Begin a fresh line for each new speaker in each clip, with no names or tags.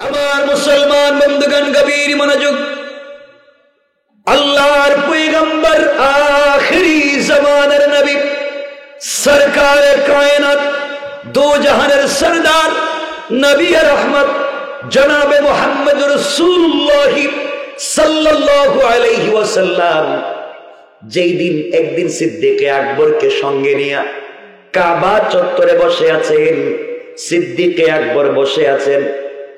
আমার মুসলমান বন্ধুগণ গভীর মনোযোগ। আল্লাহর পয়গম্বর আখিরি জামানার নবী সরকারে কায়নাত দো জাহানের সরদার নবী রহমত জনাবে মুহাম্মদ রাসূলুল্লাহ সাল্লাল্লাহু আলাইহি ওয়াসাল্লাম যেই দিন একদিন সিদ্দিকে আকবরকে সঙ্গে নিয়ে কাবা চত্বরে বসে আছেন, সিদ্দিকে আকবর বসে আছেন,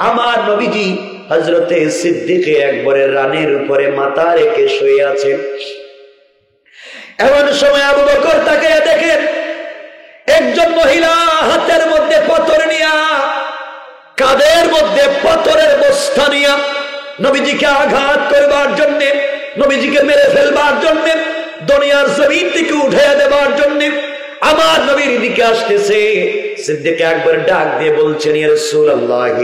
আমার নবীজি হযরতে সিদ্দিকে আকবরের রানের উপরে মাথা রেখে শুয়ে আছেন। এমন সময় আবু বকর তাকে দেখেন একজন মহিলা হাতের মধ্যে পাথর নিয়া, কাঁধের মধ্যে পাথরের বস্তা নিয়া নবীজিকে আঘাত করবার জন্য, নবীজিকে মেরে ফেলবার জন্য, দুনিয়ার জমিন থেকে উঠে দেবার জন্য আমার নবীর দিকে আসতেছে। সিদ্দিক আকবর ডাক দিয়ে বলছেন, ইয়া রাসূলুল্লাহ,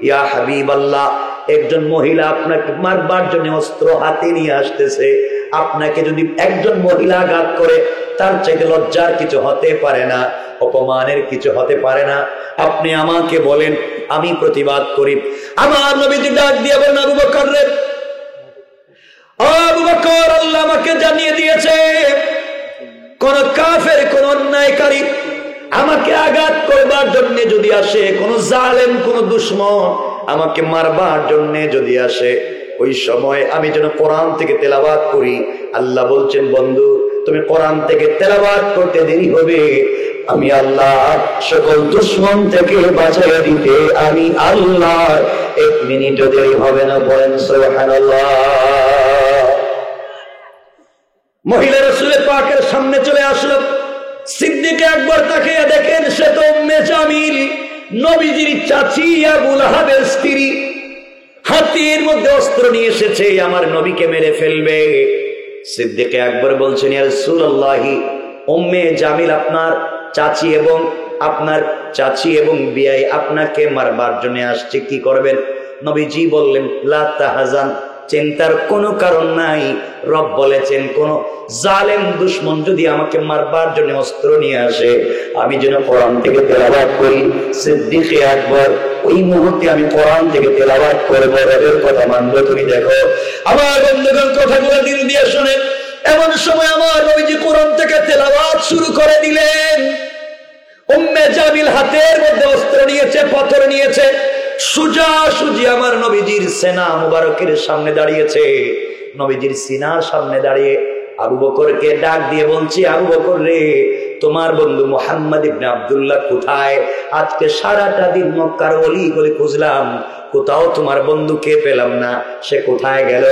ইয়া হাবিবাল্লাহ, একজন মহিলা আপনাকে মারবার জন্য অস্ত্র হাতে নিয়ে আসতেছে। আপনাকে যদি একজন মহিলা আঘাত করে তার চাইতে লজ্জার কিছু হতে পারে না, অপমানের কিছু হতে পারে না। আপনি আমাকে বলেন, আমি প্রতিবাদ করি। আমার নবীজি ডাক দিয়ে বলেন, আবু বকর রে, আবু বকর, আল্লাহ আমাকে জানিয়ে দিয়েছে কোন কাফের, কোন অন্যায়কারী আমাকে আঘাত করবার জন্য যদি আসে, কোন জালেম, কোন দুশমন আমাকে মারবার জন্য যদি আসে, ওই সময় আমি যেন কোরআন থেকে তেলাওয়াত করি। আল্লাহ বলছেন, বন্ধু তুমি কোরআন থেকে তেলাওয়াত করতে দেরি হবে, আমি আল্লাহ সকল দুশমন থেকে বাঁচাইয়া দিতে আমি আল্লাহ 1 মিনিটও দেরি হবে না। বলেন সুবহানাল্লাহ। মহিলা রাসূলের পাকের সামনে চলে আসলো। সিদ্দিক আকবর তাকে দেখেন সে তো উম্মে জামিল, নবীজির চাচী আবু লাহাবের স্ত্রী, হাতের মধ্যে অস্ত্র নিয়ে এসেছে, আমার নবীকে মেরে ফেলবে। সিদ্দিক আকবর বলছেন, ইয়া রাসূলুল্লাহ, উম্মে জামিল আপনার চাচী এবং বিয়াই আপনাকে মারবার জন্য আসছে, কি করবেন? নবীজি বললেন, লা তাহজান, চিন্তার কোনো কারণ নাই। রব বলেছেন কোন জালেম দুশমন যদি আমাকে মারবার জন্য অস্ত্র নিয়ে আসে, আমি যেন কোরআন থেকে তেলাওয়াত করি। সিদ্দিক আকবর ওই মুহূর্তে আমি কোরআন থেকে তেলাওয়াত করব, এর কথা মানবো। তুমি দেখো আমার বন্ধুগণ, কথাগুলো দিল দিয়ে শুনেন। এমন সময় আমার নবীজি কোরআন থেকে তেলাওয়াত শুরু করে দিলেন। উম্মে জামিল হাতের মধ্যে অস্ত্র নিয়েছে, পাথর নিয়েছে, সোজাসুজি আমার নবীজির সেনা মুবারকের সামনে দাঁড়িয়েছে। নবীজির সিনার সামনে দাঁড়িয়ে আবু বকরকে ডাক দিয়ে বলছি, আবু বকর রে, তোমার বন্ধু মুহাম্মদ ইবনে আব্দুল্লাহ কোথায়? আজকে সারাটা দিন মক্কার অলি গলি খুঁজলাম, কোথাও তোমার বন্ধুকে পেলাম না, সে কোথায় গেল?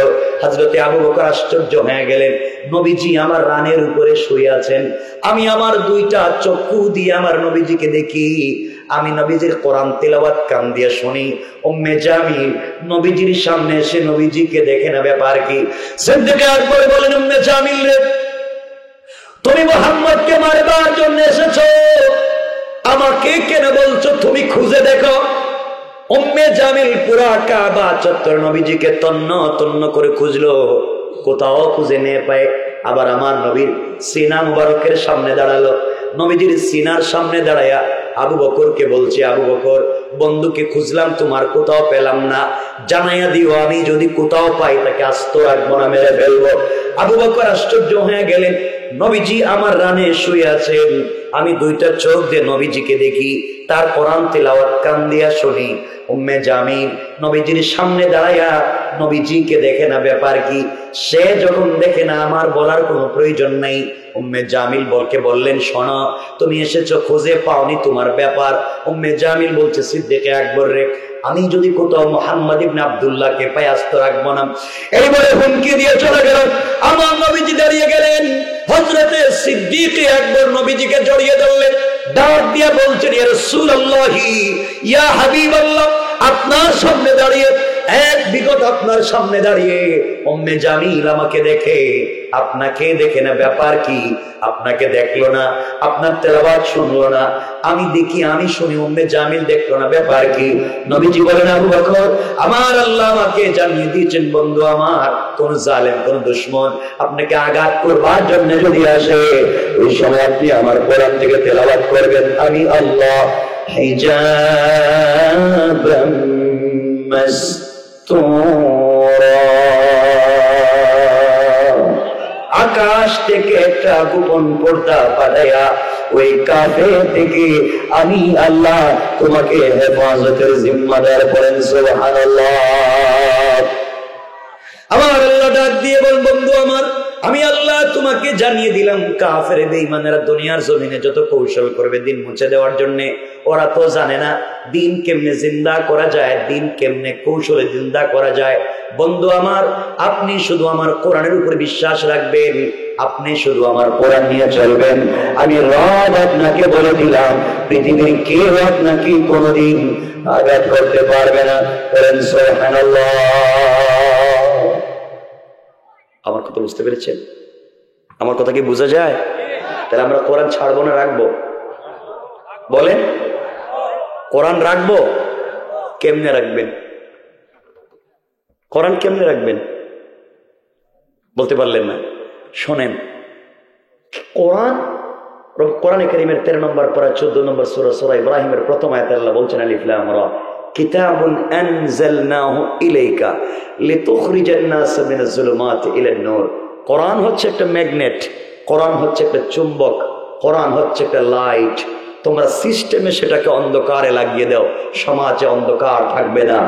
হযরতে আবু বকর আশ্চর্য হয়ে গেলেন। নবীজি আমার রানের উপরে শুয়ে আছেন, আমি আমার 2টা চক্ষু দিয়ে আমার নবীজিকে দেখি, আমি নবীজির কোরআন তেলাওয়াত কান দিয়ে শুনি। উম্মে জামিল নবীজির সামনে এসে নবীজিকে দেখে না, ব্যাপার কি? সিদ্দিক আকবর বলেন, উম্মে জামিল রে, তুমি মুহাম্মদকে মারবার জন্য এসেছো, আমাকে কেন বলছো তুমি খুঁজে দেখো? উম্মে জামিল পুরা কাবা চত্বর নবীজিকে তন্ন তন্ন করে খুঁজলো, কোথাও খুঁজে নিয়ে পায়। আবার আমার নবীর সিনা মুবারকের সামনে দাঁড়ালো। নবীজির সিনার সামনে দাঁড়ায়া আবু বকরকে বলছে, আবু বকর, বন্ধুকে খুঁজলাম, তোমার কোথাও পেলাম না, জানাইয়া দিও, আমি যদি কোথাও পাই তাকে আস্ত রাখবো না, মেরে ফেলবো। আবু বকর আশ্চর্য হয়ে গেলেন। নবীজি আমার রানে শুয়ে আছেন, আমি 2টা চোখ দিয়ে নবীজিকে দেখি, তার কোরআন তেলাওয়াত কান দিয়া শুনি। উম্মে জামিল নবীজির সামনে দাঁড়ায়া নবীজিকে দেখে না, ব্যাপার কি? সে যখন দেখে না, আমার বলার কোনো প্রয়োজন নাই। উম্মে জামিল বললেন, শোনো, তুমি এসেছো, খুঁজে পাওনি, তোমার ব্যাপার। উম্মে জামিল বলছে, সিদ্দিক আকবর রে, আমি যদি কোথাও মুহাম্মদ ইবনে আব্দুল্লাহকে পাই আস্ত রাখবো না। এই বলে হুমকি দিয়ে চলে গেল। আমার নবীজি দাঁড়িয়ে গেলেন। হযরতে সিদ্দিক আকবর নবীজিকে জড়িয়ে ধরলেন, ডাক দিয়ে বলছেন, ইয়া রাসূলুল্লাহ, ইয়া হাবিবাল্লাহ, আপনার সামনে দাঁড়িয়ে, এক বিগত আপনার সামনে দাঁড়িয়ে উম্মে জামিল আমাকে দেখে, আপনাকে দেখে না, ব্যাপার কি? আপনাকে দেখলো না, আপনার তেলাওয়াত শুনলো না, আমি দেখি, আমি শুনি, উম্মে জামিল দেখলো না, ব্যাপার কি? নবীজি বলেন, আবু বকর, আমার আল্লাহ আমাকে জানিয়ে দিয়েছেন, বন্ধু আমার কোন জালেম, কোন দুশমন আপনাকে আঘাত করবার জন্য যদি আসে, ওই সময় আপনি আমার কোরআন থেকে তেলাওয়াত করবেন, আমি আল্লাহ হিজাবাম মাসতুরা। আকাশ থেকে একটা গোপন পর্দা পাঠাইয়া ওই কাফের থেকে আমি আল্লাহ তোমাকে হেফাজতের জিম্মাদার করেন। সুবহানাল্লাহ। আমার আল্লাহ ডাক দিয়ে বল, বন্ধু আমার, আমি আল্লাহ তোমাকে জানিয়ে দিলাম কাফের বেঈমানেরা দুনিয়ার জমিনে যত কৌশল করবে দিন মুছে দেওয়ার জন্য, ওরা তো জানে না দিন কেমনে জিন্দা করা যায়, দিন কেমনে কৌশলে জিন্দা করা যায়। বন্ধু আমার, আপনি শুধু আমার কোরআনের উপর বিশ্বাস রাখবেন, আপনি শুধু আমার কোরআন নিয়ে চলবেন। আমি রব আপনাকে বলে দিলাম, পৃথিবীর কেউ আপনাকে কোনোদিন আঘাত করতে পারবে না। করেন সুবহানাল্লাহ। আমার কথা বুঝতে পেরেছেন? আমার কথা কি বোঝা যায়? তাহলে আমরা কোরআন ছাড়বো না রাখবো? বলেন, কোরআন রাখবো? কেমনে রাখবেন? কোরআন কেমনে রাখবেন বলতে পারলেন না? শোনেন, কোরআনে কারীমের 13 নম্বর পারা 14 নম্বর সূরা, সূরা ইব্রাহিমের প্রথম আয়াতে আল্লাহ বলছেন, আলিফ লাম রা, কিতাবুন আনজালনাহু ইলাইকা লিতুখরিজান নাস মিনাজ যুলুমাতি ইলান নূর। কোরআন হচ্ছে একটা ম্যাগনেট, কোরআন হচ্ছে একটা চুম্বক, কোরআন হচ্ছে একটা লাইট। তোমরা সিস্টেমে সেটাকে অন্ধকারে লাগিয়ে দাও, সমাজে অন্ধকার থাকবে না,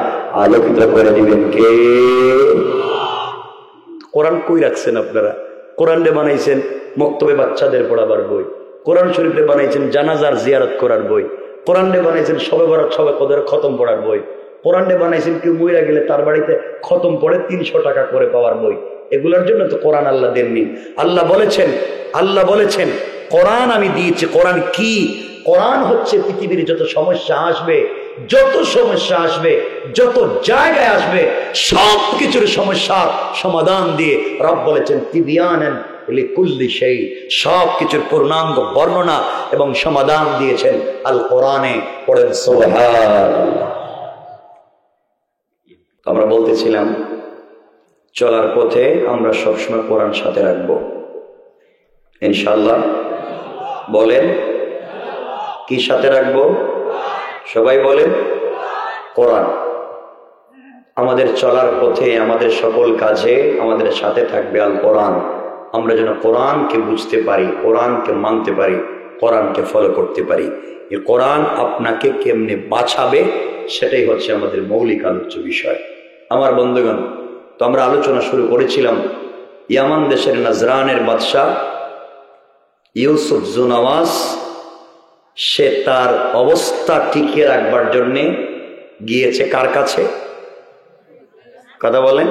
আলোকিত করে দিবেন কে? কোরআন কই রাখছেন আপনারা? কোরআনে বানাইছেন মক্তবে বাচ্চাদের পড়াবার বই, কোরআন শরীফে বানাইছেন জানাজার জিয়ারত করার বই, কোরআনে বানাইছেন শবে বরাত শবে কদর খতম পড়ার বই, কোরআনে বানাইছেন কেউ মইরা গেলে তার বাড়িতে খতম পড়ে 300 টাকা করে পাওয়ার বই। এগুলোর জন্য তো কোরআন আল্লাহ দেননি। আল্লাহ বলেছেন কোরআন আমি দিয়েছি। কোরআন কি? কোরআন হচ্ছে পৃথিবীর যত সমস্যা আসবে, যত জায়গায় আসবে, সব কিছুর সমস্যার সমাধান দিয়ে রব বলেছেন তিবিয়ানান লিকুল্লি শাই, সব কিছুর পূর্ণাঙ্গ বর্ণনা এবং সমাধান দিয়েছেন আল কোরআনে। পড়েন সুবহানাল্লাহ। আমরা বলতেছিলাম চলার পথে আমরা সবসময় কোরআন সাথে রাখবো ইনশাআল্লাহ। বলেন, কি সাথে রাখবো? সবাই বলেন, কোরআন। আমাদের চলার পথে, আমাদের সকল কাজে আমাদের সাথে থাকবে আল কোরআন। আমরা যেন কোরআনকে বুঝতে পারি, কোরআনকে মানতে পারি, কোরআনকে ফলো করতে পারি। এই কোরআন আপনাকে কেমনে বাঁচাবে সেটাই হচ্ছে আমাদের মৌলিক আলোচ্য বিষয়। আমার বন্ধুগণ, তো আমরা আলোচনা শুরু করেছিলাম ইয়ামান দেশের নাজরানের বাদশাহ ইউসুফ জুনাওয়াস, সে তার অবস্থা টিকিয়ে রাখবার জন্যে গিয়েছে কার কাছে? কথা বলেন,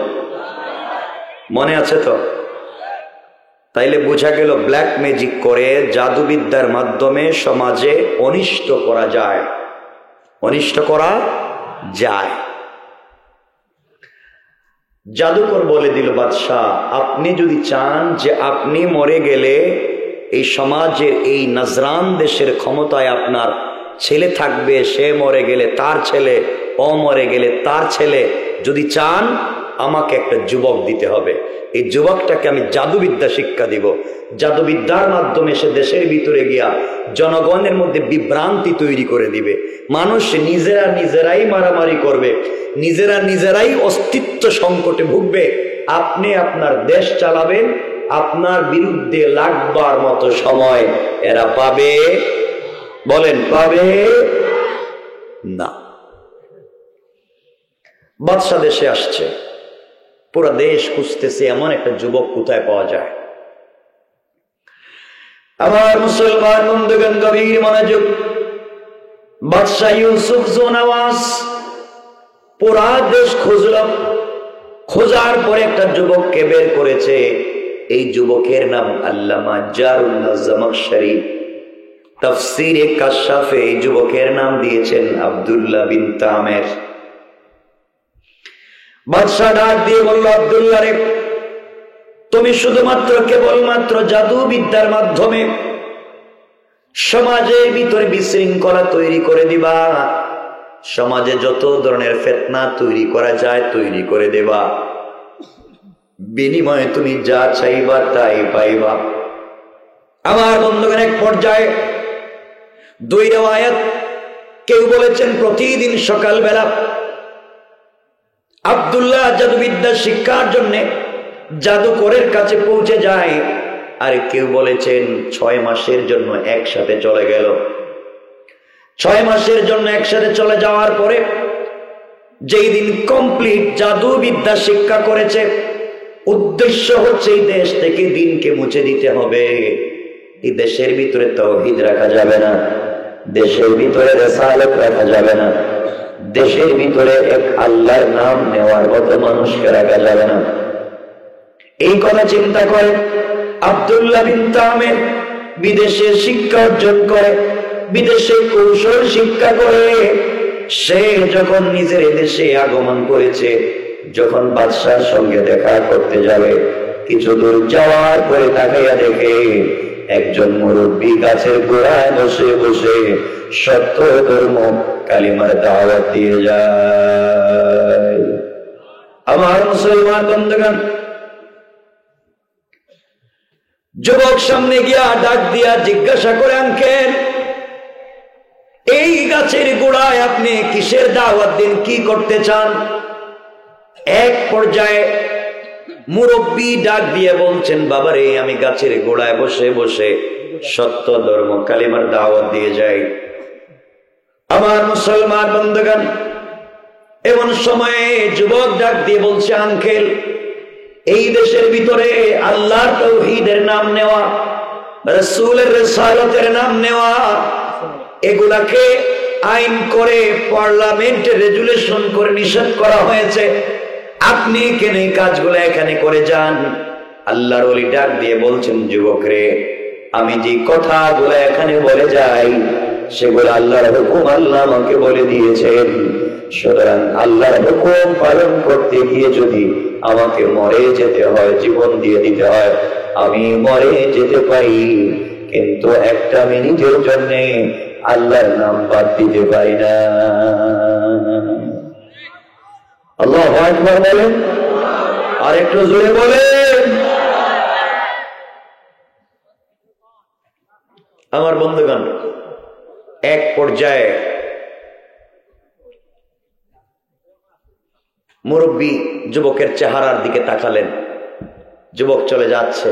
মনে আছে তো? তাইলে বোঝা গেল ব্ল্যাক ম্যাজিক করে, জাদুবিদ্যার মাধ্যমে সমাজে অনিষ্ট করা যায়, অনিষ্ট করা যায়। জাদুকর বলে দিল, বাদশাহ আপনি যদি চান যে আপনি মরে গেলে এই সমাজের, এই নাজরান দেশের ক্ষমতায় আপনার ছেলে থাকবে, সে মরে গেলে তার ছেলে, ও মরে গেলে তার ছেলে, যদি চান আমাকে একটা যুবক দিতে হবে। এই যুবকটাকে আমি জাদুবিদ্যা শিক্ষা দিব, জাদুবিদ্যার মাধ্যমে সে দেশের ভিতরে গিয়া জনগণের মধ্যে বিভ্রান্তি তৈরি করে দিবে, মানুষ নিজেরাই মারামারি করবে, নিজেরাই অস্তিত্ব সংকটে ভুগবে। আপনি আপনার দেশ চালাবেন, আপনার বিরুদ্ধে লাগবার মতো সময় এরা পাবে? বলেন, পাবে না। বাদশা দেশে আসছে, পুরো দেশ খুঁজতেছে এমন একটা যুবক কোথায় পাওয়া যায়। আমার মুসলমান বন্ধুগণ গভীর মনোযোগ। বাদশা ইউসুফ জুনাওয়াস পুরা দেশ খুঁজল, খোঁজার পরে একটা যুবককে বের করেছে। এই যুবকের নাম আল্লামা জারুল্লাহ জামাখশরী। তাফসীরে কাশফে এই যুবকের নাম দিয়েছেন আব্দুল্লাহ বিন তামের। বাদশা ডাক দিয়ে বলল, আব্দুল্লাহ রে, তুমি শুধুমাত্র কেবলমাত্র জাদু বিদ্যার মাধ্যমে সমাজের ভিতরে বিশৃঙ্খলা তৈরি করে দিবা, সমাজে যত ধরনের ফিতনা তৈরি করা যায় তৈরি করে দেবা, বিনিময়ে তুমি যা চাইবা তাই পাইবা। আমার বন্ধুগণ, এক পর্যায়ে দুই রিওয়ায়াত, কেউ বলেছেন প্রতিদিন সকালবেলা আব্দুল্লাহ জাদুবিদ্যা শিক্ষার জন্য জাদুকরের কাছে পৌঁছে যায়। আর কেউ বলেছেন 6 মাসের জন্য একসাথে চলে গেল। 6 মাসের জন্য একসাথে চলে যাওয়ার পরে যেই দিন কমপ্লিট জাদুবিদ্যা শিক্ষা করেছে, উদ্দেশ্য হচ্ছে এই দেশ থেকে দিনকে মুছে দিতে হবে। এই দেশের ভিতরে তাওহীদ রাখা যাবে না, দেশের ভিতরে রিসালাত রাখা যাবে না, দেশের ভিতরে এক আল্লাহর নাম নেওয়ার মতো মানুষকে রাখা যাবে না। এই কথা চিন্তা করে আব্দুল্লাহ বিন তামির বিদেশে শিক্ষা অর্জন করে, বিদেশে কৌশল শিক্ষা করে। সে যখন নিজের দেশে আগমন করেছে, যখন বাদশার সঙ্গে দেখা করতে যাবে, কিছু দূর যাওয়ার পরে তাকাইয়া দেখে একজন মুরব্বী গাছের গোড়ায় বসে বসে সত্য ধর্ম কালিমার দাওয়াত দিয়ে যায়। আমার মুসলমান বন্ধুগণ, যুবক সামনে গিয়া ডাক দিয়া জিজ্ঞাসা করে, আঙ্কেল এই গাছের গোড়ায় আপনি কিসের দাওয়াত দিন, কি করতে চান? এক পর্যায়ে মুরব্বী ডাক দিয়ে বলছেন, বাবারে আমি গাছের গোড়ায় বসে বসে সত্য ধর্ম কালিমার দাওয়াত দিয়ে যাই। আমার মুসলমান বন্ধুগণ, এমন সময়ে যুবক ডাক দিয়ে বলছে, আঙ্কেল এই দেশের ভিতরে আল্লাহর তাওহীদের নাম নেওয়া, রাসূলের রিসালাতের নাম নেওয়া, এগুলাকে আইন করে পার্লামেন্টে রেজুলেশন করে নিষেধ করা হয়েছে। আপনি কেন এই কাজগুলো এখানে করে যান? আল্লাহর ওলি ডাক দিয়ে বলছেন, যুবক রে, আমি যে কথাগুলো এখানে বলে যাই সেগুলো আল্লাহর হুকুম, আল্লাহ আমাকে বলে দিয়েছেন। সুতরাং আল্লাহর হুকুম পালন করতে গিয়ে যদি আমাকে মরে যেতে হয়, জীবন দিয়ে দিতে হয়, আমি মরে যেতে পারি, কিন্তু একটা মিনিটের জন্য আল্লাহর নাম বাদ দিতে পারি না। আল্লাহু আকবার বলেন, আর একটু জোরে বলেন। আমার বন্ধুগণ, এক পর্যায়ে মুরব্বী যুবকের চেহারার দিকে তাকালেন। যুবক চলে যাচ্ছে,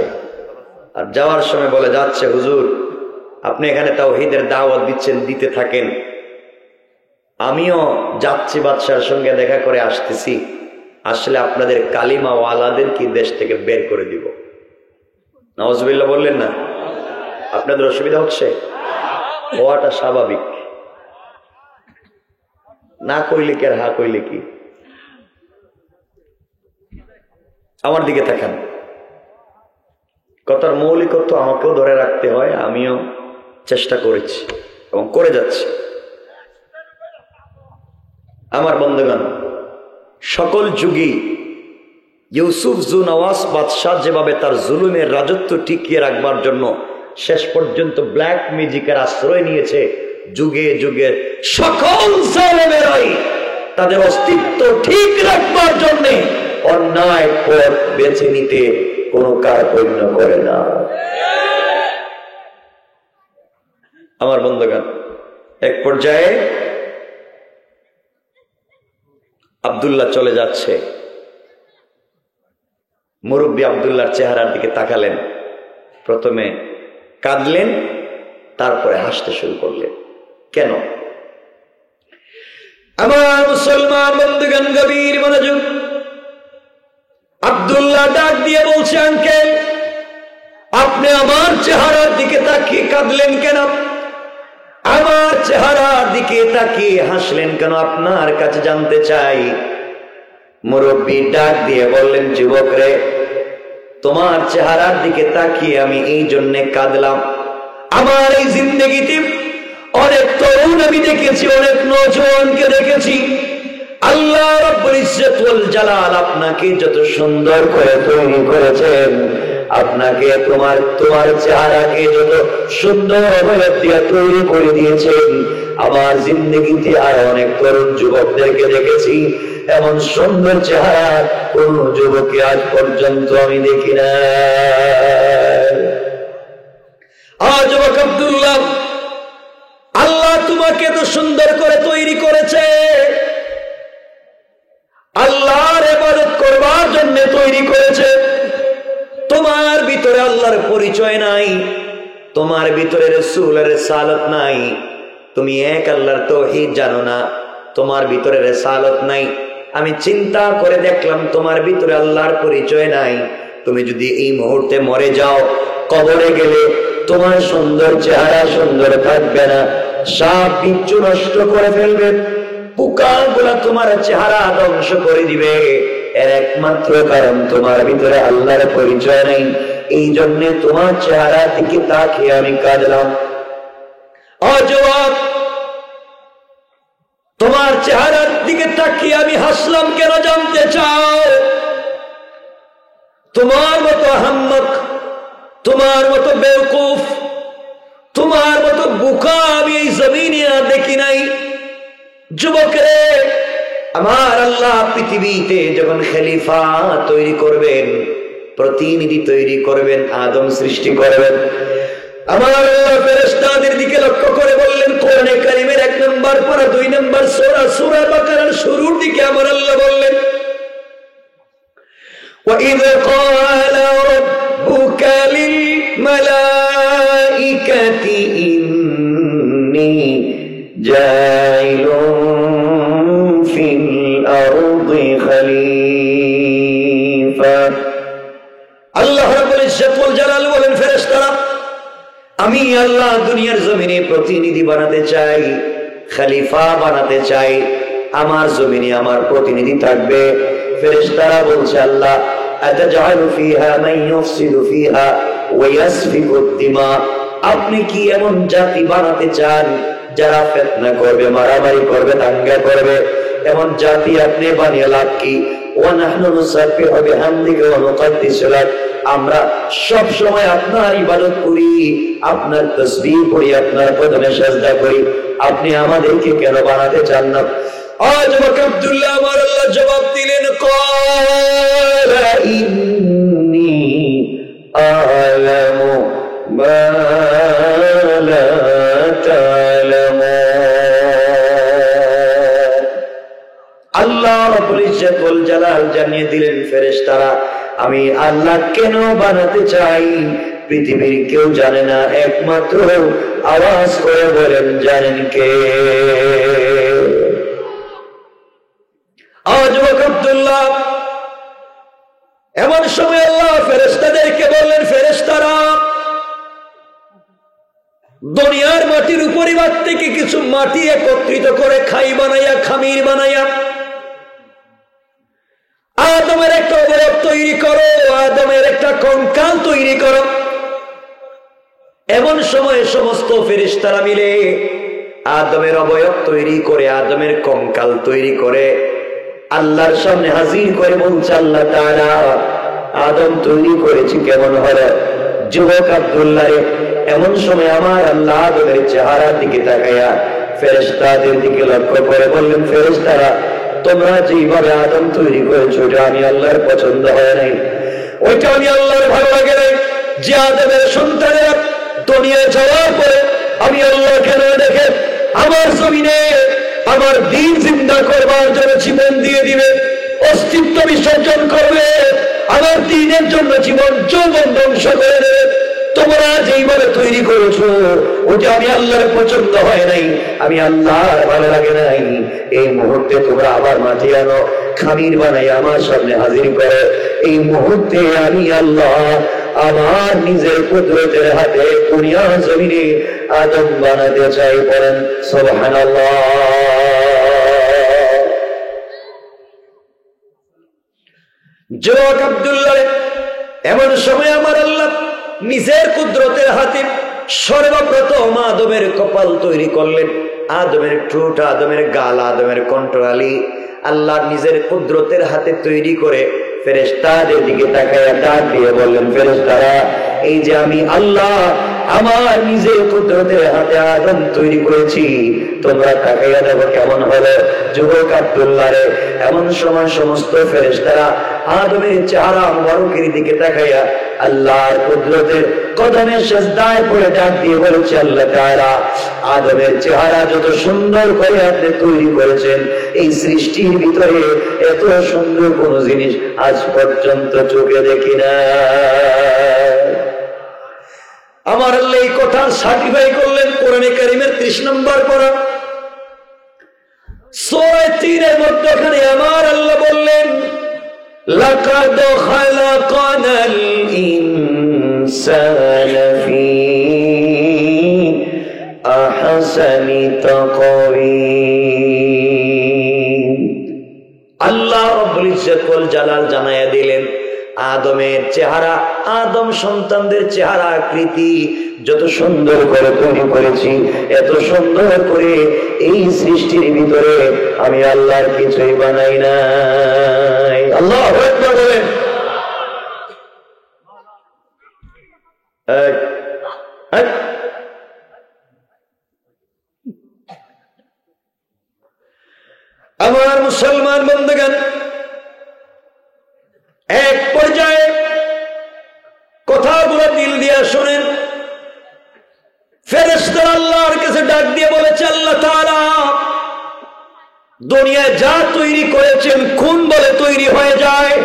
আর যাওয়ার সময় বলে যাচ্ছে, হুজুর আপনি এখানে তাওহীদের দাওয়াত দিচ্ছেন, দিতে থাকেন, আমিও যাচ্ছি বাদশার সঙ্গে দেখা করে আসতেছি, আসলে আপনাদের কালিমা ওয়ালাদের কি দেশ থেকে বের করে দিব। নাউজুবিল্লাহ বললেন না? আপনাদের অসুবিধা হচ্ছে? হওয়াটা স্বাভাবিক, না কইলে কি আর হা কইলে কি। আমার দিকে তাকান, কথার মৌলিকত্ব আমাকেও ধরে রাখতে হয়, আমিও চেষ্টা করেছি এবং করে যাচ্ছি। আমার বন্ধুগণ, সকল যুগী ইউসুফ জু নওয়াজ বাদশাহ যেভাবে তার জুলুমের রাজত্ব টিকিয়ে রাখবার জন্য শেষ পর্যন্ত ব্ল্যাক ম্যাজিকের আশ্রয় নিয়েছে, যুগে যুগে সকল জালেমেরাই তাদের অস্তিত্ব ঠিক রাখবার জন্য অন্যায় পথ বেছে নিতে কোনো কার্পণ্য করে না। আমার বন্ধুগণ, এক পর্যায়ে আব্দুল্লাহ চলে যাচ্ছে। মুরব্বী আব্দুল্লাহর চেহারার দিকে তাকালেন, প্রথমে কাঁদলেন, তারপরে হাসতে শুরু করলেন। কেন? আমার মুসলমান বন্ধুগণ, গভীর মনোযোগ। আব্দুল্লাহ ডাক দিয়ে বলছে, আঙ্কেল আপনি আমার চেহারার দিকে তাকিয়ে কাঁদলেন কেন? আমার চেহারার দিকে তাকিয়ে হাসলেন কেন? আপনার কাছে জানতে চাই। মুরব্বী ডাক দিয়ে বললেন, যুবক রে, তোমার চেহারার দিকে তাকিয়ে আমি এই জন্যে কাঁদলাম, আমার এই জিন্দেগিতে অনেক তরুণ আমি দেখেছি, অনেক নওজোয়ানকে দেখেছি। আল্লাহ রাব্বুল ইজ্জত ওয়াল জালাল আপনাকে যত সুন্দর করে তৈরি করেছেন, আপনাকে তোমার চেহারাকে যত সুন্দর ভাবে দিয়ে তৈরি করে দিয়েছেন, আমার জিন্দেগিতে আর অনেক তরুণ যুবকদেরকে দেখেছি, এমন সুন্দর চেহারা কোন যুবককে আজ পর্যন্ত আমি দেখি না। যুবক আব্দুল্লাহ, আল্লাহ তোমাকে তো সুন্দর করে তৈরি করেছে, আল্লাহ জন্য তৈরি করেছে। তোমার ভিতরে আল্লাহর পরিচয় নাই, তোমার ভিতরে রাসূলের রিসালাত নাই, তুমি এক আল্লাহর তাওহীদ জানো না, তোমার ভিতরে রিসালাত নাই। আমি চিন্তা করে দেখলাম তোমার ভিতরে আল্লাহর পরিচয় নাই। তুমি যদি এই মুহূর্তে মরে যাও, কবরে গেলে তোমার সুন্দর চেহারা সুন্দর থাকবে না, সাপ বিচ্ছু নষ্ট করে ফেলবে, পোকাগুলা তোমার চেহারা ধ্বংস করে দিবে। এর একমাত্র কারণ তোমার ভিতরে আল্লাহর পরিচয় নেই। এই জন্য তোমার চেহারা দিকে তাকিয়ে আমি কাঁদলাম। অজবাব, তোমার চেহারার দিকে তাকিয়ে আমি হাসলাম কেন জানতে চাও? তোমার মতো আহম্মক, তোমার মতো বেওকুফ, তোমার মতো বোকা আমি এই জমিনে আর দেখি নাই। যুবকরে, আমার আল্লাহ পৃথিবীতে যখন খলিফা তৈরি করবেন, প্রতিনিধি তৈরি করবেন, আদম সৃষ্টি করবেন, আমার আল্লাহ ফেরেশতাদের দিকে লক্ষ্য করে বললেন, কোরআনে কারীমের 1 নম্বর পারা 2 নম্বর সূরা সূরা বাকারার শুরুর দিকে আমার আল্লাহ বললেন, وَإِذْ قَالَ رَبُّكَ لِلْمَلَائِكَةِ إِنِّي جَاعِلٌ فِي الْأَرْضِ خَلِيفَةً। আল্লাহ রাব্বুল ইজ্জত ওয়াল জালাল বলেন, ফেরেশতারা, আমি আল্লাহ দুনিয়ার জমিনে প্রতিনিধি বানাতে চাই, খলিফা বানাতে চাই, আমার জমিনে আমার প্রতিনিধি থাকবে। ফেরেশতারা বলছে, আল্লাহ আতাজআলু ফিহা মান ইউফসিদু ফিহা ওয়া ইয়াসফিকু দিমা, আপনি কি এমন জাতি বানাতে চান যারা ফিতনা করবে, মারামারি করবে, দাঙ্গা করবে? এমন জাতি আপনি বানিয়ে লাভ কি? ওয়া নাহনু নুসাব্বিহু বিহামদিকা ওয়া নুকদ্দিসু লাক, আমরা সব সময় আপনার ইবাদত করি, আপনার তাসবিহ করি, আপনার কদমে সিজদা করি, আপনি আমাদেরকে কেন বানাতে চান না? আজ আব্দুল্লাহ আমার আল্লাহ জবাব দিলেন, ক্বালা ইন্নী আ'লামু মা লা তা'লামুন। আল্লাহ রাব্বুল ইজ্জত ওয়াল জালাল জানিয়ে দিলেন, ফেরেশতারা, আমি আল্লাহ কেন বানাতে চাই পৃথিবীর কেউ জানে না, একমাত্র আওয়াজ করে বলেন, জানেন কে? আজ আব্দুল্লাহ এমন সময় আল্লাহ ফেরেশতাদেরকে বললেন, ফেরেশতারা, দুনিয়ার মাটির উপরিভাগ থেকে কিছু মাটি একত্রিত করে খাই বানাইয়া, খামির বানাইয়া আদমের একটা অবয়ব তৈরি করো, আদমের একটা কঙ্কাল তৈরি করো। এমন সময় সমস্ত ফেরেশতারা মিলে আদমের অবয়ব তৈরি করে, আদমের কঙ্কাল তৈরি করে আল্লাহর সামনে হাজির করে বলছে, আল্লাহ তাআলা, আদম তৈরি করেছি কেমন হলো? যুবক আব্দুল্লাহ রে, এমন সময় আমার আল্লাহ আদমের চেহারার দিকে তাকাইয়া ফেরেশতাদের দিকে লক্ষ্য করে বললেন, ফেরেশতারা, তোমরা যেভাবে আদম তৈরি করেছো ওটা আমি আল্লাহর পছন্দ হয় নাই, ওইটা আমি আল্লাহর ভালো লাগে নাই। যে আদমের সন্তানেরা দুনিয়ায় যাওয়ার পরে আমি আল্লাহ কেন দেখে আমার জমিনে আমার দিন জিন্দা করবার জন্য জীবন দিয়ে দিবে, অস্তিত্ব বিসর্জন করবে, আমার দিনের জন্য জীবন যৌবন ধ্বংস করে দেবে। তোমরা যেইভাবে তৈরি করেছো ওটা আমি আল্লাহর পছন্দ হয় নাই, আমি আল্লাহর ভালো লাগে নাই। এই মুহূর্তে তোমরা আবার মাটি আনো, খামির বানাই আমার সামনে হাজির করে। এই মুহূর্তে আমি আল্লাহ আমার নিজের কুদরতের হাতে দুনিয়া জমিনে আদম বানাতে চাই। বলেন সুবহানাল্লাহ। যুবক আব্দুল্লাহ, এমন সময় আমার আল্লাহ নিজের কুদরতের হাতে সর্বপ্রথম আদমের কপাল তৈরি করলেন, আদমের ঠোঁট, আদমের গাল, আদমের কণ্ঠনালী আল্লাহ নিজের কুদরতের হাতে তৈরি করে ফেরেশতাদের দিকে তাকায়া ডাক দিয়ে বললেন, ফেরেশতারা, এই যে আমি আল্লাহ আমার নিজের কুদরতের হাতে আদম তৈরি করেছি, তোমরা তাকাইয়া দেখো কেমন হলো। যুবক আব্দুল্লাহ রে, এমন সময় সমস্ত ফেরেশতারা আদমের চেহারা মুবারকের দিকে তাকাইয়া আল্লাহর কুদরতের কদমে সিজদায় পড়ে ডাক দিয়ে বলেছে, আল্লাহ তাআলা আদমের চেহারা যত সুন্দর করে আপনি তৈরি করেছেন, এই সৃষ্টির ভিতরে এত সুন্দর কোন জিনিস আজ পর্যন্ত চোখে দেখি না। আমার আল্লাহ এই কথা সার্টিফাই করলেন কোরআনে কারীমের 30 নম্বর পারা সূরা 3 এর মধ্যখানে আমার আল্লাহ বললেন, লাকাদ খালাকানাল ইনসানা ফি আহসানি তাকওয়িম। আল্লাহ রাব্বুল ইজ্জত ওয়াল জালাল জানায়া দিলেন, আদমের চেহারা, আদম সন্তানদের চেহারা আকৃতি যত সুন্দর করে তৈরি করেছি, এত সুন্দর করে এই সৃষ্টির ভিতরে আমি আল্লাহর কিছুই বানাই নাই। আল্লাহু আকবার বলেন। আমার মুসলমান বন্ধুগণ, এক পর্যায়ে কথাগুলো দিল দিয়া শোনেন। ফেরেশতারা আল্লাহর কাছে ডাক দিয়ে বলেছে, আল্লাহ তাআলা দুনিয়ায় যা তৈরি করেছেন কোন বলে তৈরি হয়ে যায়?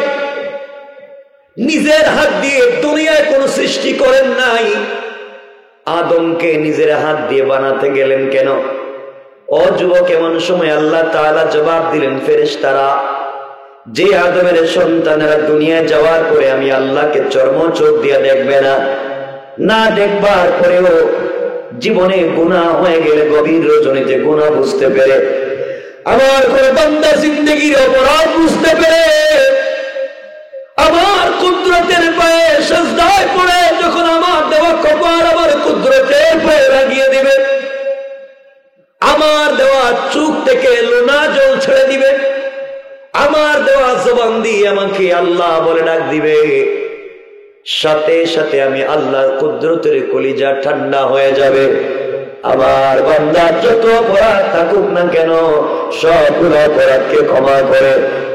নিজের হাত দিয়ে দুনিয়ায় কোন সৃষ্টি করেন নাই, আদমকে নিজের হাত দিয়ে বানাতে গেলেন কেন? ও যুবক, এমন সময় আল্লাহ তাআলা জবাব দিলেন, ফেরেশতারা যে আদমের সন্তানেরা দুনিয়ায় যাওয়ার পরে আমি আল্লাহকে চর্ম চোখ দিয়ে দেখবে না, না দেখবার পরেও জীবনে গুনাহ হয়ে গেলে গভীর রজনীতে গুনাহ বুঝতে পেরে, আমার কোন বান্দা জিন্দেগির অপরাধ বুঝতে পেরে আমার কুদরতের পায়ে সিজদায় পড়ে যখন আমার দেওয়া কপাল আমার কুদরতের পায়ে লাগিয়ে দিবে, আমার দেওয়া চোখ থেকে লোনা জল ছেড়ে দিবে, আমার দেওয়া জবান দিয়ে আমাকে আল্লাহ বলে ডাক দিবে, সাথে সাথে আমি আল্লাহর কুদরতের কলিজা ঠান্ডা হয়ে যাবে। আমার বান্দা যত অপরাধ থাকুক না কেন সবগুলো অপরাধকে ক্ষমা করে